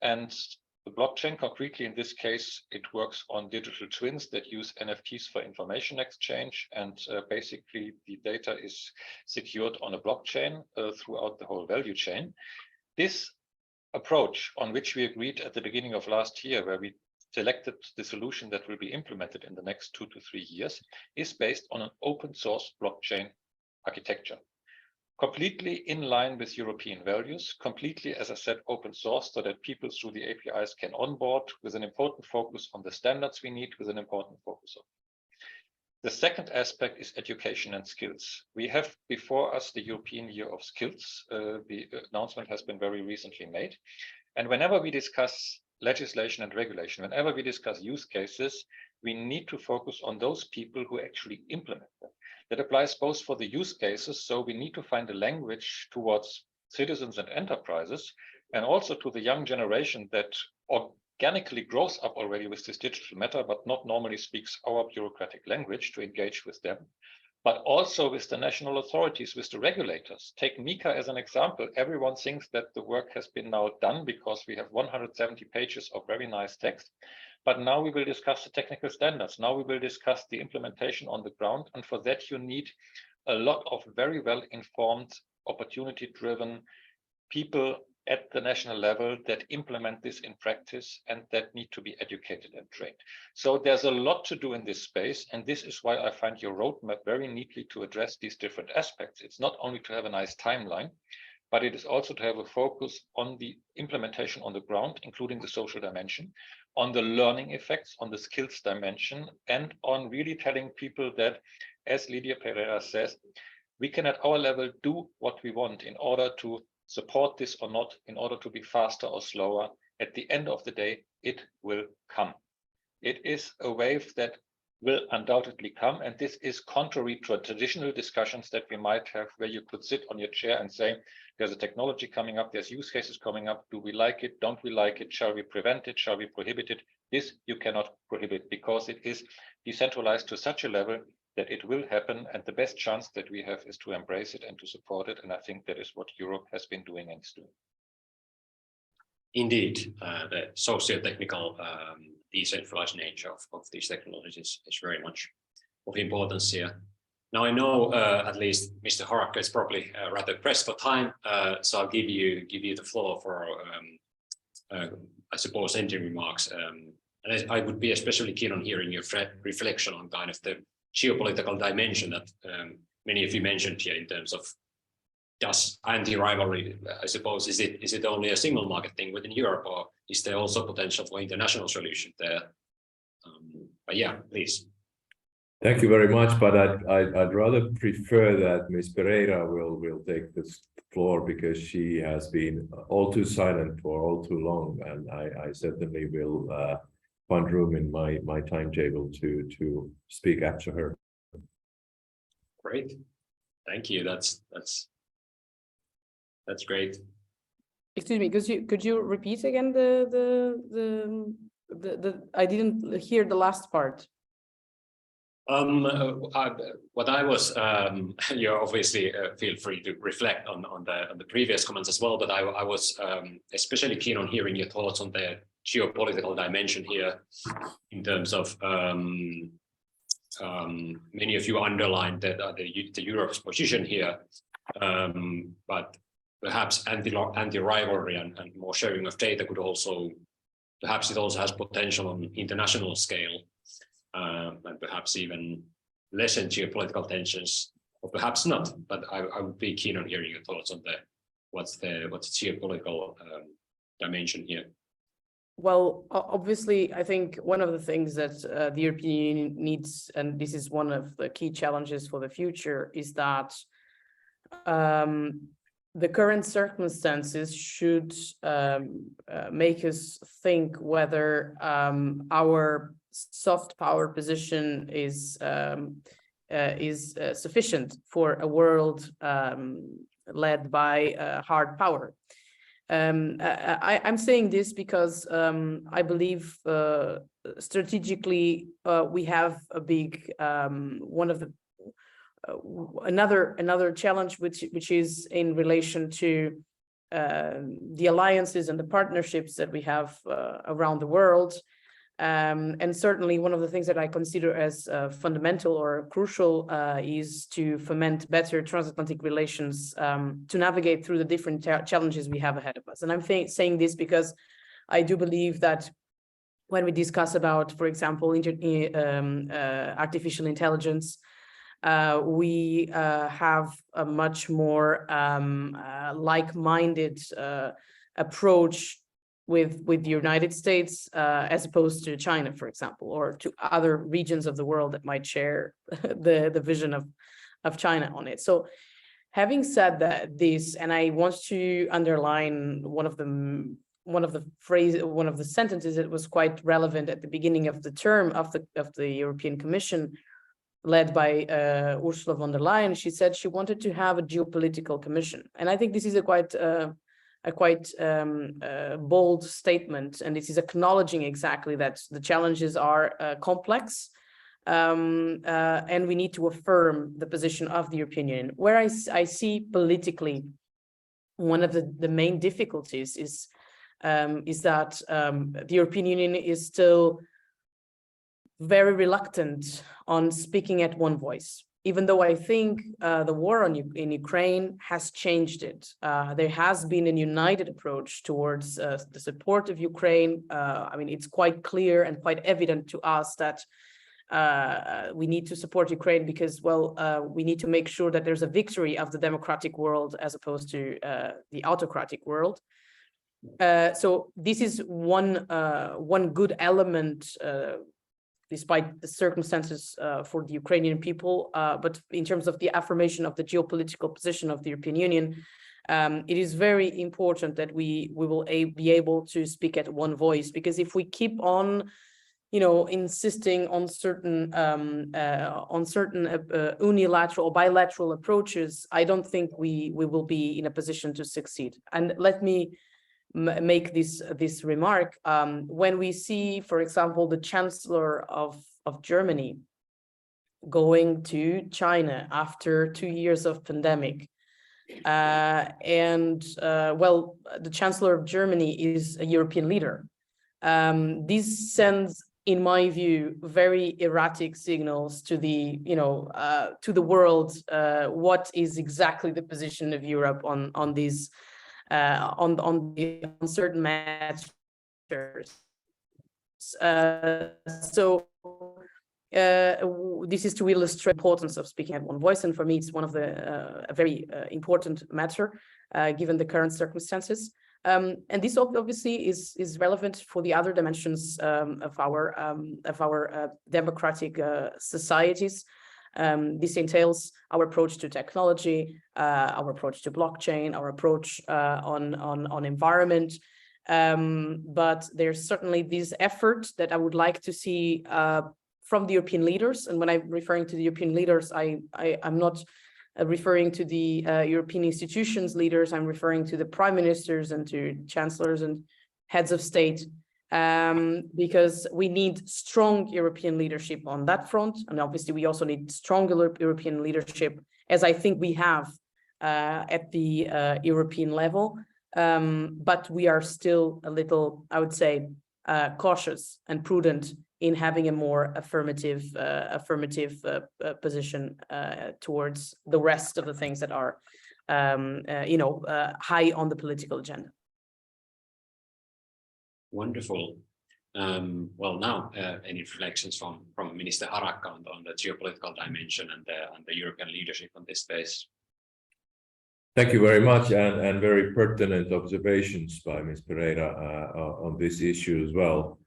And the blockchain, concretely in this case, it works on digital twins that use NFTs for information exchange. And basically the data is secured on a blockchain throughout the whole value chain. This approach, on which we agreed at the beginning of last year, where we selected the solution that will be implemented in the next 2 to 3 years, is based on an open source blockchain architecture. Completely in line with European values, completely, as I said, open source, so that people through the APIs can onboard, with an important focus on the standards we need, with an important focus on. The second aspect is education and skills. We have before us the European Year of Skills. The announcement has been very recently made. And whenever we discuss legislation and regulation, whenever we discuss use cases, we need to focus on those people who actually implement them. That applies both for the use cases, so we need to find a language towards citizens and enterprises, and also to the young generation that organically grows up already with this digital matter, but not normally speaks our bureaucratic language, to engage with them, but also with the national authorities, with the regulators. Take MiCA as an example. Everyone thinks that the work has been now done because we have 170 pages of very nice text. But now we will discuss the technical standards. Now we will discuss the implementation on the ground. And for that, you need a lot of very well-informed, opportunity-driven people at the national level that implement this in practice and that need to be educated and trained. So there's a lot to do in this space. And this is why I find your roadmap very neatly to address these different aspects. It's not only to have a nice timeline, but it is also to have a focus on the implementation on the ground, including the social dimension, on the learning effects, on the skills dimension, and on really telling people that, as Lydia Pereira says, we can at our level do what we want in order to support this or not, in order to be faster or slower. At the end of the day, it will come. It is a wave that will undoubtedly come, and this is contrary to traditional discussions that we might have, where you could sit on your chair and say, there's a technology coming up, there's use cases coming up, do we like it, don't we like it, shall we prevent it, shall we prohibit it? This you cannot prohibit because it is decentralized to such a level that it will happen, and the best chance that we have is to embrace it and to support it, and I think that is what Europe has been doing and is doing. Indeed, the socio-technical decentralized nature of these technologies is very much of importance here. Now I know at least Mr. Harakka is probably rather pressed for time, so I'll give you the floor for I suppose ending remarks. And I would be especially keen on hearing your reflection on kind of the geopolitical dimension that many of you mentioned here in terms of does anti-rivalry, I suppose, is it only a single market thing within Europe, or is there also potential for international solution there? But yeah, please. Thank you very much, but I'd rather prefer that Ms. Pereira will take this floor because she has been all too silent for all too long, and I certainly will find room in my timetable to speak after her. Great, thank you. That's great. Excuse me, could you repeat again the I didn't hear the last part. What I was, you obviously feel free to reflect on the previous comments as well, but I was especially keen on hearing your thoughts on the geopolitical dimension here in terms of many of you underlined that the Europe's position here, but perhaps anti-rivalry and more sharing of data could also, perhaps it also has potential on international scale, and perhaps even lessen geopolitical tensions, or perhaps not. But I would be keen on hearing your thoughts on what's the geopolitical dimension here. Well, obviously, I think one of the things that the European Union needs, and this is one of the key challenges for the future, is that the current circumstances should make us think whether our soft power position is sufficient for a world led by hard power. I'm saying this because I believe strategically we have a big another challenge which is in relation to the alliances and the partnerships that we have around the world. And certainly one of the things that I consider as fundamental or crucial is to foment better transatlantic relations to navigate through the different challenges we have ahead of us. And I'm saying this because I do believe that when we discuss about, for example, artificial intelligence, we have a much more like-minded approach with the United States as opposed to China, for example, or to other regions of the world that might share the vision of China on it. So having said that, and I want to underline one of the one of the sentences that was quite relevant at the beginning of the term of the European Commission, led by Ursula von der Leyen. She said she wanted to have a geopolitical commission, and I think this is a quite bold statement, and this is acknowledging exactly that the challenges are complex, and we need to affirm the position of the European Union. Where I see politically one of the main difficulties is that the European Union is still very reluctant on speaking at one voice, even though I think the war in Ukraine has changed it. There has been a united approach towards the support of Ukraine. I mean, it's quite clear and quite evident to us that we need to support Ukraine because, well, we need to make sure that there's a victory of the democratic world as opposed to the autocratic world. So this is one good element, despite the circumstances for the Ukrainian people, but in terms of the affirmation of the geopolitical position of the European Union, it is very important that we will be able to speak at one voice, because if we keep on, insisting on certain unilateral or bilateral approaches, I don't think we will be in a position to succeed. And let me make this remark. When we see, for example, the Chancellor of Germany going to China after 2 years of pandemic, well, the Chancellor of Germany is a European leader. This sends, in my view, very erratic signals to the world. What is exactly the position of Europe on these on certain matters? This is to illustrate the importance of speaking at one voice, and for me, it's one of the a very important matter given the current circumstances. And this obviously is relevant for the other dimensions of our democratic societies. This entails our approach to technology, our approach to blockchain, our approach on environment. But there's certainly this effort that I would like to see from the European leaders. And when I'm referring to the European leaders, I'm not referring to the European institutions leaders. I'm referring to the prime ministers and to chancellors and heads of state, because we need strong European leadership on that front. And obviously we also need stronger European leadership, as I think we have at the European level. But we are still a little, I would say, cautious and prudent in having a more affirmative position towards the rest of the things that are, high on the political agenda. Wonderful. Well, now any reflections from Minister ATARCA on the geopolitical dimension and the European leadership on this space? Thank you very much, and very pertinent observations by Ms. Pereira on this issue as well.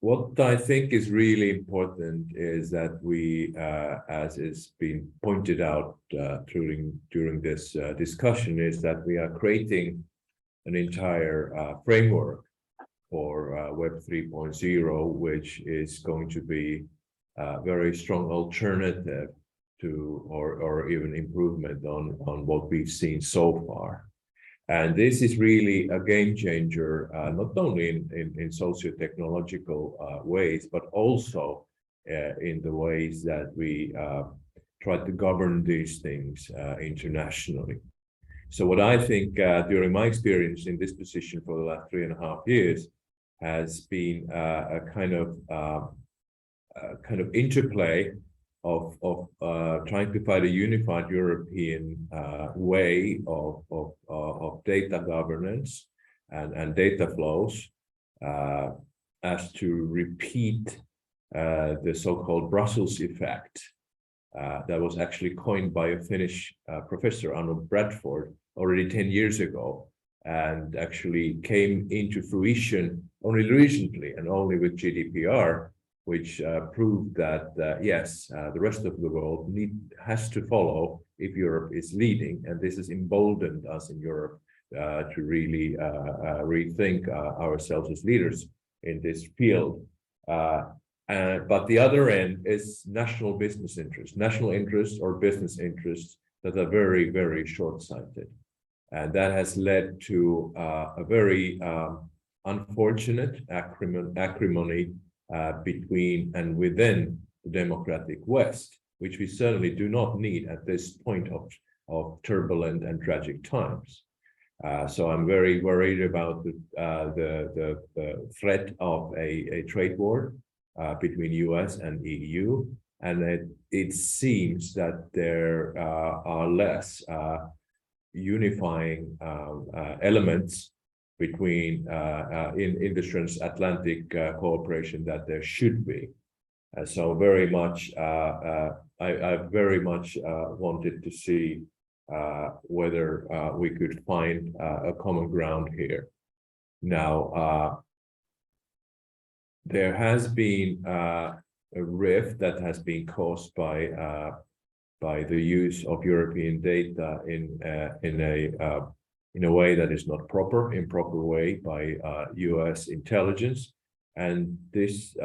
What I think is really important is that we, as has been pointed out during this discussion, is that we are creating an entire framework for Web 3.0, which is going to be a very strong alternative to or even improvement on what we've seen so far. And this is really a game changer, not only in socio-technological ways, but also in the ways that we try to govern these things internationally. So what I think during my experience in this position for the last 3.5 years has been a kind of interplay of trying to find a unified European way of data governance and data flows, as to repeat the so-called Brussels effect that was actually coined by a Finnish professor, Arnold Bradford, already 10 years ago, and actually came into fruition only recently and only with GDPR. which proved that yes, the rest of the world has to follow if Europe is leading, and this has emboldened us in Europe to really rethink ourselves as leaders in this field. But the other end is national business interests or business interests that are very, very short-sighted. And that has led to a very unfortunate acrimony between and within the democratic West, which we certainly do not need at this point of turbulent and tragic times. So I'm very worried about the threat of a trade war between US and EU, and it seems that there are less unifying elements between in the transatlantic cooperation that there should be. So very much, I very much wanted to see whether we could find a common ground here. Now, there has been a rift that has been caused by the use of European data in a way that is not improper way by US intelligence, and this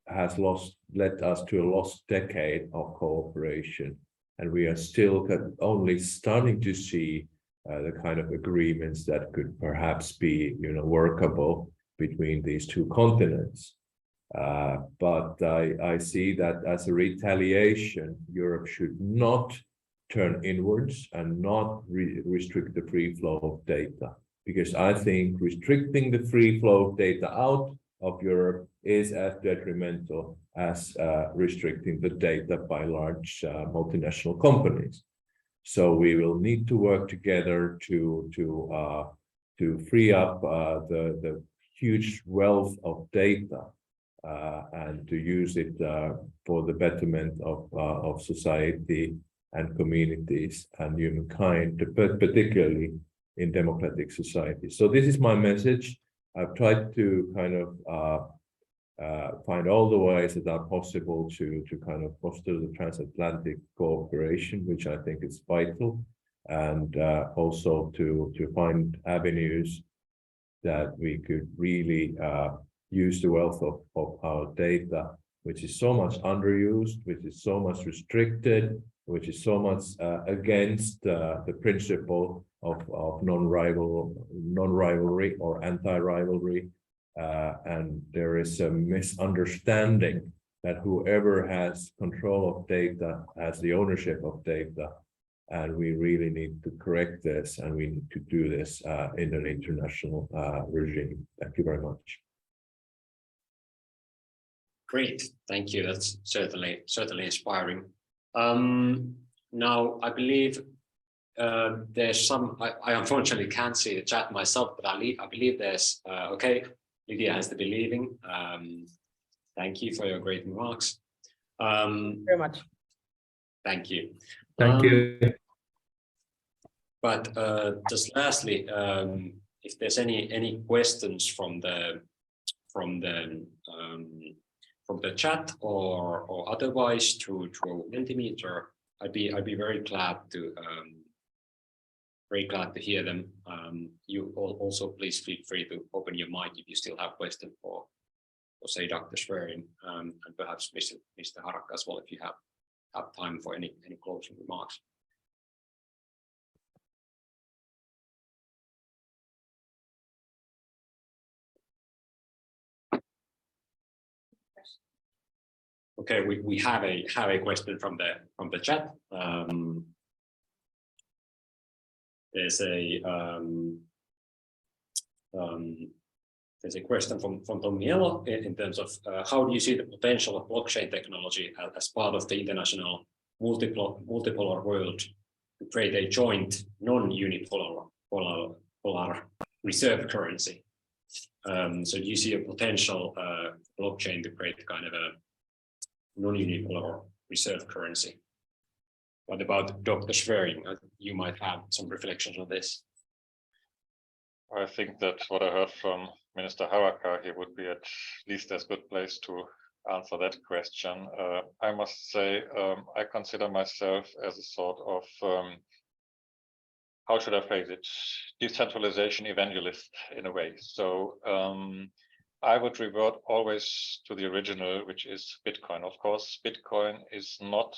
has led us to a lost decade of cooperation, and we are still only starting to see the kind of agreements that could perhaps be, workable between these two continents. But I see that as a retaliation, Europe should not turn inwards and not restrict the free flow of data, because I think restricting the free flow of data out of Europe is as detrimental as restricting the data by large multinational companies. So we will need to work together to free up the huge wealth of data and to use it for the betterment of society and communities and humankind, but particularly in democratic societies. So this is my message. I've tried to kind of find all the ways that are possible to kind of foster the transatlantic cooperation, which I think is vital, and also to find avenues that we could really use the wealth of our data, which is so much underused, which is so much restricted, which is so much against the principle of non-rivalry or anti-rivalry. And there is a misunderstanding that whoever has control of data has the ownership of data. And we really need to correct this, and we need to do this in an international regime. Thank you very much. Great, thank you. That's certainly inspiring. Now, I believe there's some. I unfortunately can't see the chat myself, but I believe there's. Okay, Lydia has to be leaving. Thank you for your great remarks. Very much. Thank you. Thank you. But just lastly, if there's any questions from the chat or otherwise through Mentimeter, I'd be very glad to hear them. You also please feel free to open your mic if you still have questions for say Dr. Schwerin and perhaps Mr. Harakka as well if you have time for any closing remarks. Okay, we have a question from the chat. There's a question from Tomiello in terms of how do you see the potential of blockchain technology as part of the international multipolar world to create a joint non-unipolar reserve currency? So do you see a potential blockchain to create kind of a non-unipolar reserve currency? What about Dr. Schwerin? You might have some reflections on this. I think that what I heard from Minister ATARCA, he would be at least as good place to answer that question. I must say, I consider myself as a sort of, how should I phrase it, decentralization evangelist in a way. So I would revert always to the original, which is Bitcoin. Of course, Bitcoin is not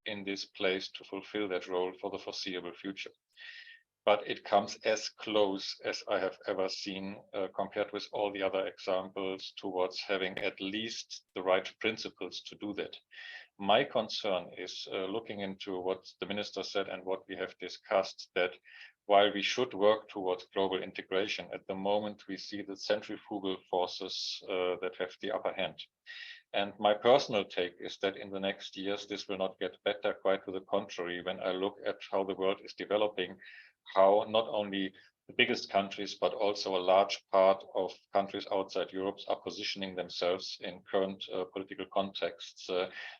in this place to fulfill that role for the foreseeable future. But it comes as close as I have ever seen compared with all the other examples towards having at least the right principles to do that. My concern is looking into what the minister said and what we have discussed, that while we should work towards global integration, at the moment we see the centrifugal forces that have the upper hand. And my personal take is that in the next years, this will not get better, quite to the contrary. When I look at how the world is developing, how not only the biggest countries, but also a large part of countries outside Europe are positioning themselves in current political contexts,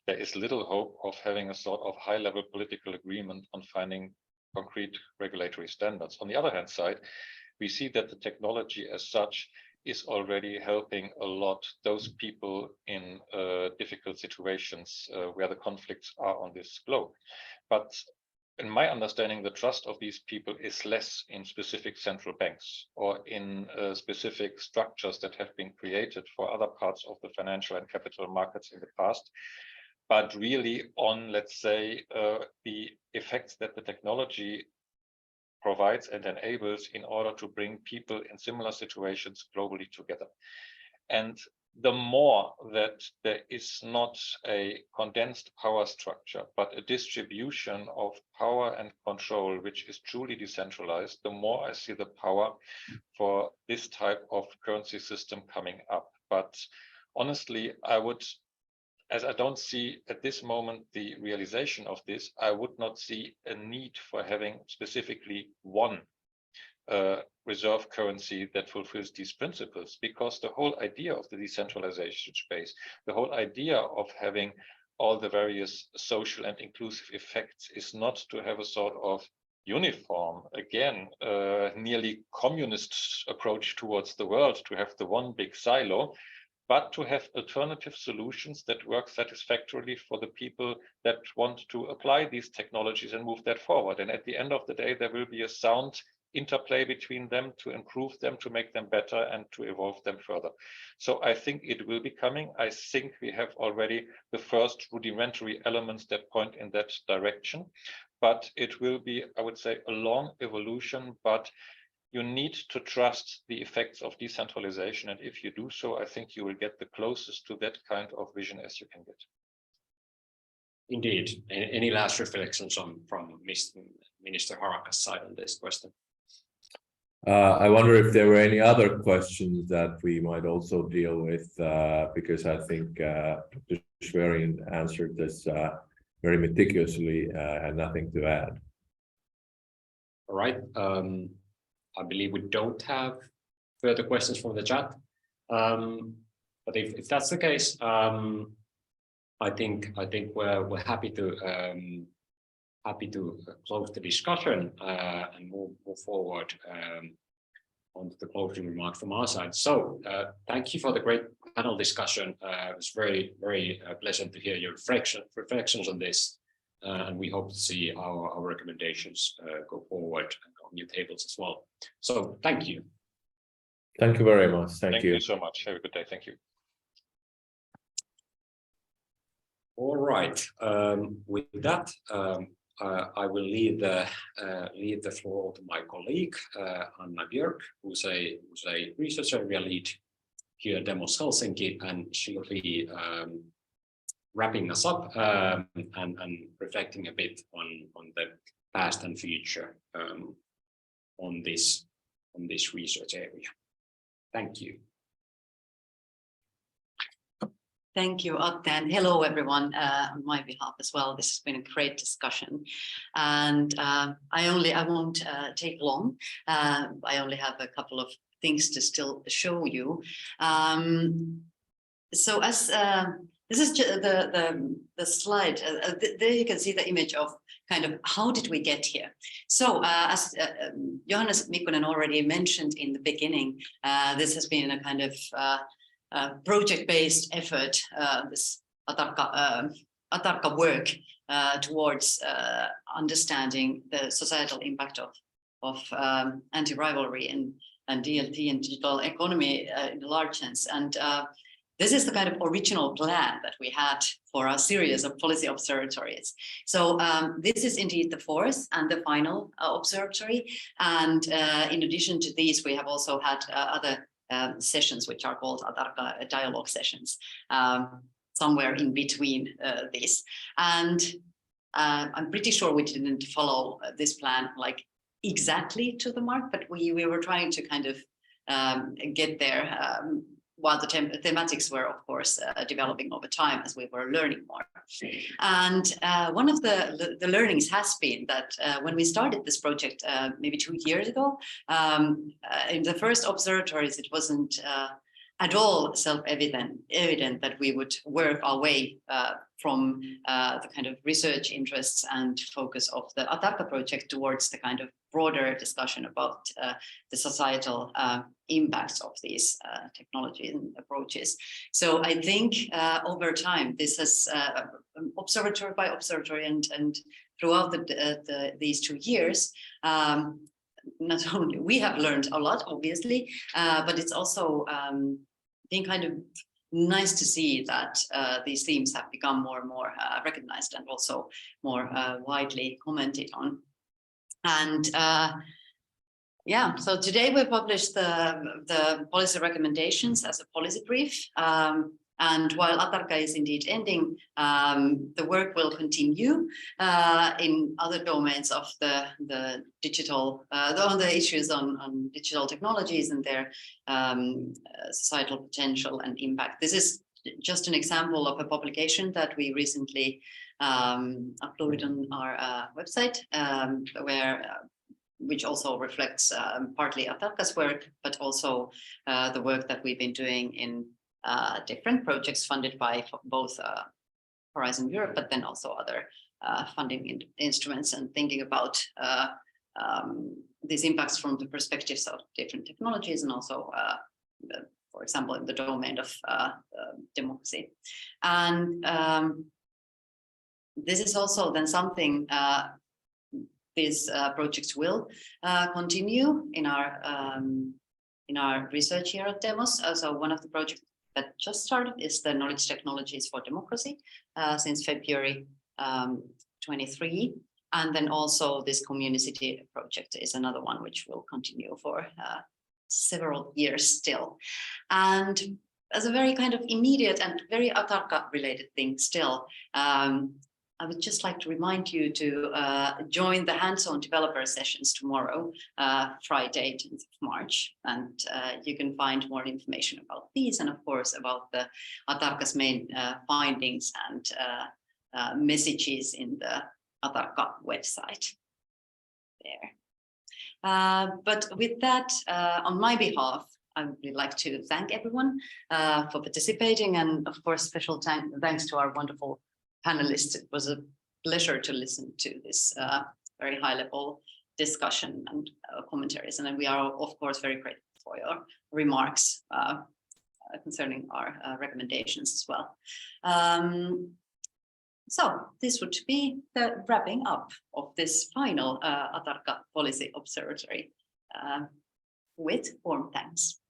there is little hope of having a sort of high-level political agreement on finding concrete regulatory standards. On the other hand side, we see that the technology as such is already helping a lot those people in difficult situations where the conflicts are on this globe. But in my understanding, the trust of these people is less in specific central banks or in specific structures that have been created for other parts of the financial and capital markets in the past, but really on, let's say, the effects that the technology provides and enables in order to bring people in similar situations globally together. And the more that there is not a condensed power structure, but a distribution of power and control, which is truly decentralized, the more I see the power for this type of currency system coming up. But honestly, I would, as I don't see at this moment the realization of this, I would not see a need for having specifically one reserve currency that fulfills these principles, because the whole idea of the decentralization space, the whole idea of having all the various social and inclusive effects is not to have a sort of uniform, again, nearly communist approach towards the world, to have the one big silo, but to have alternative solutions that work satisfactorily for the people that want to apply these technologies and move that forward. And at the end of the day, there will be a sound interplay between them to improve them, to make them better, and to evolve them further. So I think it will be coming. I think we have already the first rudimentary elements that point in that direction, but it will be, I would say, a long evolution, but you need to trust the effects of decentralization. And if you do so, I think you will get the closest to that kind of vision as you can get. Indeed. Any last reflections from Minister ATARCA's side on this question? I wonder if there were any other questions that we might also deal with, because I think Dr. Schwerin answered this very meticulously, had nothing to add. All right. I believe we don't have further questions from the chat. But if that's the case, I think we're happy to close the discussion and move forward on to the closing remarks from our side. So thank you for the great panel discussion. It was very pleasant to hear your reflections on this, and we hope to see our recommendations go forward on your tables as well. So thank you. Thank you very much. Thank you. Thank you so much. Have a good day. Thank you. All right. With that, I will leave the floor to my colleague Anna Björk, who's a research area lead here at Demos Helsinki, and she'll be wrapping us up and reflecting a bit on the past and future on this research area. Thank you. Thank you, Atte, and hello everyone on my behalf as well. This has been a great discussion, and I won't take long. I only have a couple of things to still show you. So as This is the slide. There you can see the image of kind of how did we get here. So as Johannes Mikkonen already mentioned in the beginning, this has been a kind of project-based effort, this ATARCA work towards understanding the societal impact of anti-rivalry and DLT and digital economy in a large sense. And this is the kind of original plan that we had for a series of policy observatories. So this is indeed the fourth and the final observatory. And in addition to these, we have also had other sessions, which are called ATARCA dialogue sessions, somewhere in between these. And I'm pretty sure we didn't follow this plan like exactly to the mark, but we were trying to kind of get there while the thematics were, of course, developing over time as we were learning more. And one of the learnings has been that when we started this project maybe 2 years ago, in the first observatories, it wasn't at all self-evident that we would work our way from the kind of research interests and focus of the ATARCA project towards the kind of broader discussion about the societal impacts of these technologies and approaches. So I think over time, this has observatory by observatory and throughout these 2 years, not only we have learned a lot, obviously, but it's also been kind of nice to see that these themes have become more and more recognized and also more widely commented on. And yeah, so today we published the policy recommendations as a policy brief. And while ATARCA is indeed ending, the work will continue in other domains of the digital, on the issues on digital technologies and their societal potential and impact. This is just an example of a publication that we recently uploaded on our website, which also reflects partly ATARCA's work, but also the work that we've been doing in different projects funded by both Horizon Europe, but then also other funding instruments, and thinking about these impacts from the perspectives of different technologies and also, for example, in the domain of democracy. And this is also then something these projects will continue in our research here at Demos. So one of the projects that just started is the Knowledge Technologies for Democracy since February 23. And then also this Community project is another one which will continue for several years still. And as a very kind of immediate and very ATARCA related thing still, I would just like to remind you to join the hands-on developer sessions tomorrow, Friday, 10th of March. And you can find more information about these and of course about the ATARCA's main findings and messages in the ATARCA website there. But with that, on my behalf, I would like to thank everyone for participating, and of course, special thanks to our wonderful panelists. It was a pleasure to listen to this very high-level discussion and commentaries, and then we are of course very grateful for your remarks concerning our recommendations as well. So this would be the wrapping up of this final ATARCA Policy Observatory with warm thanks.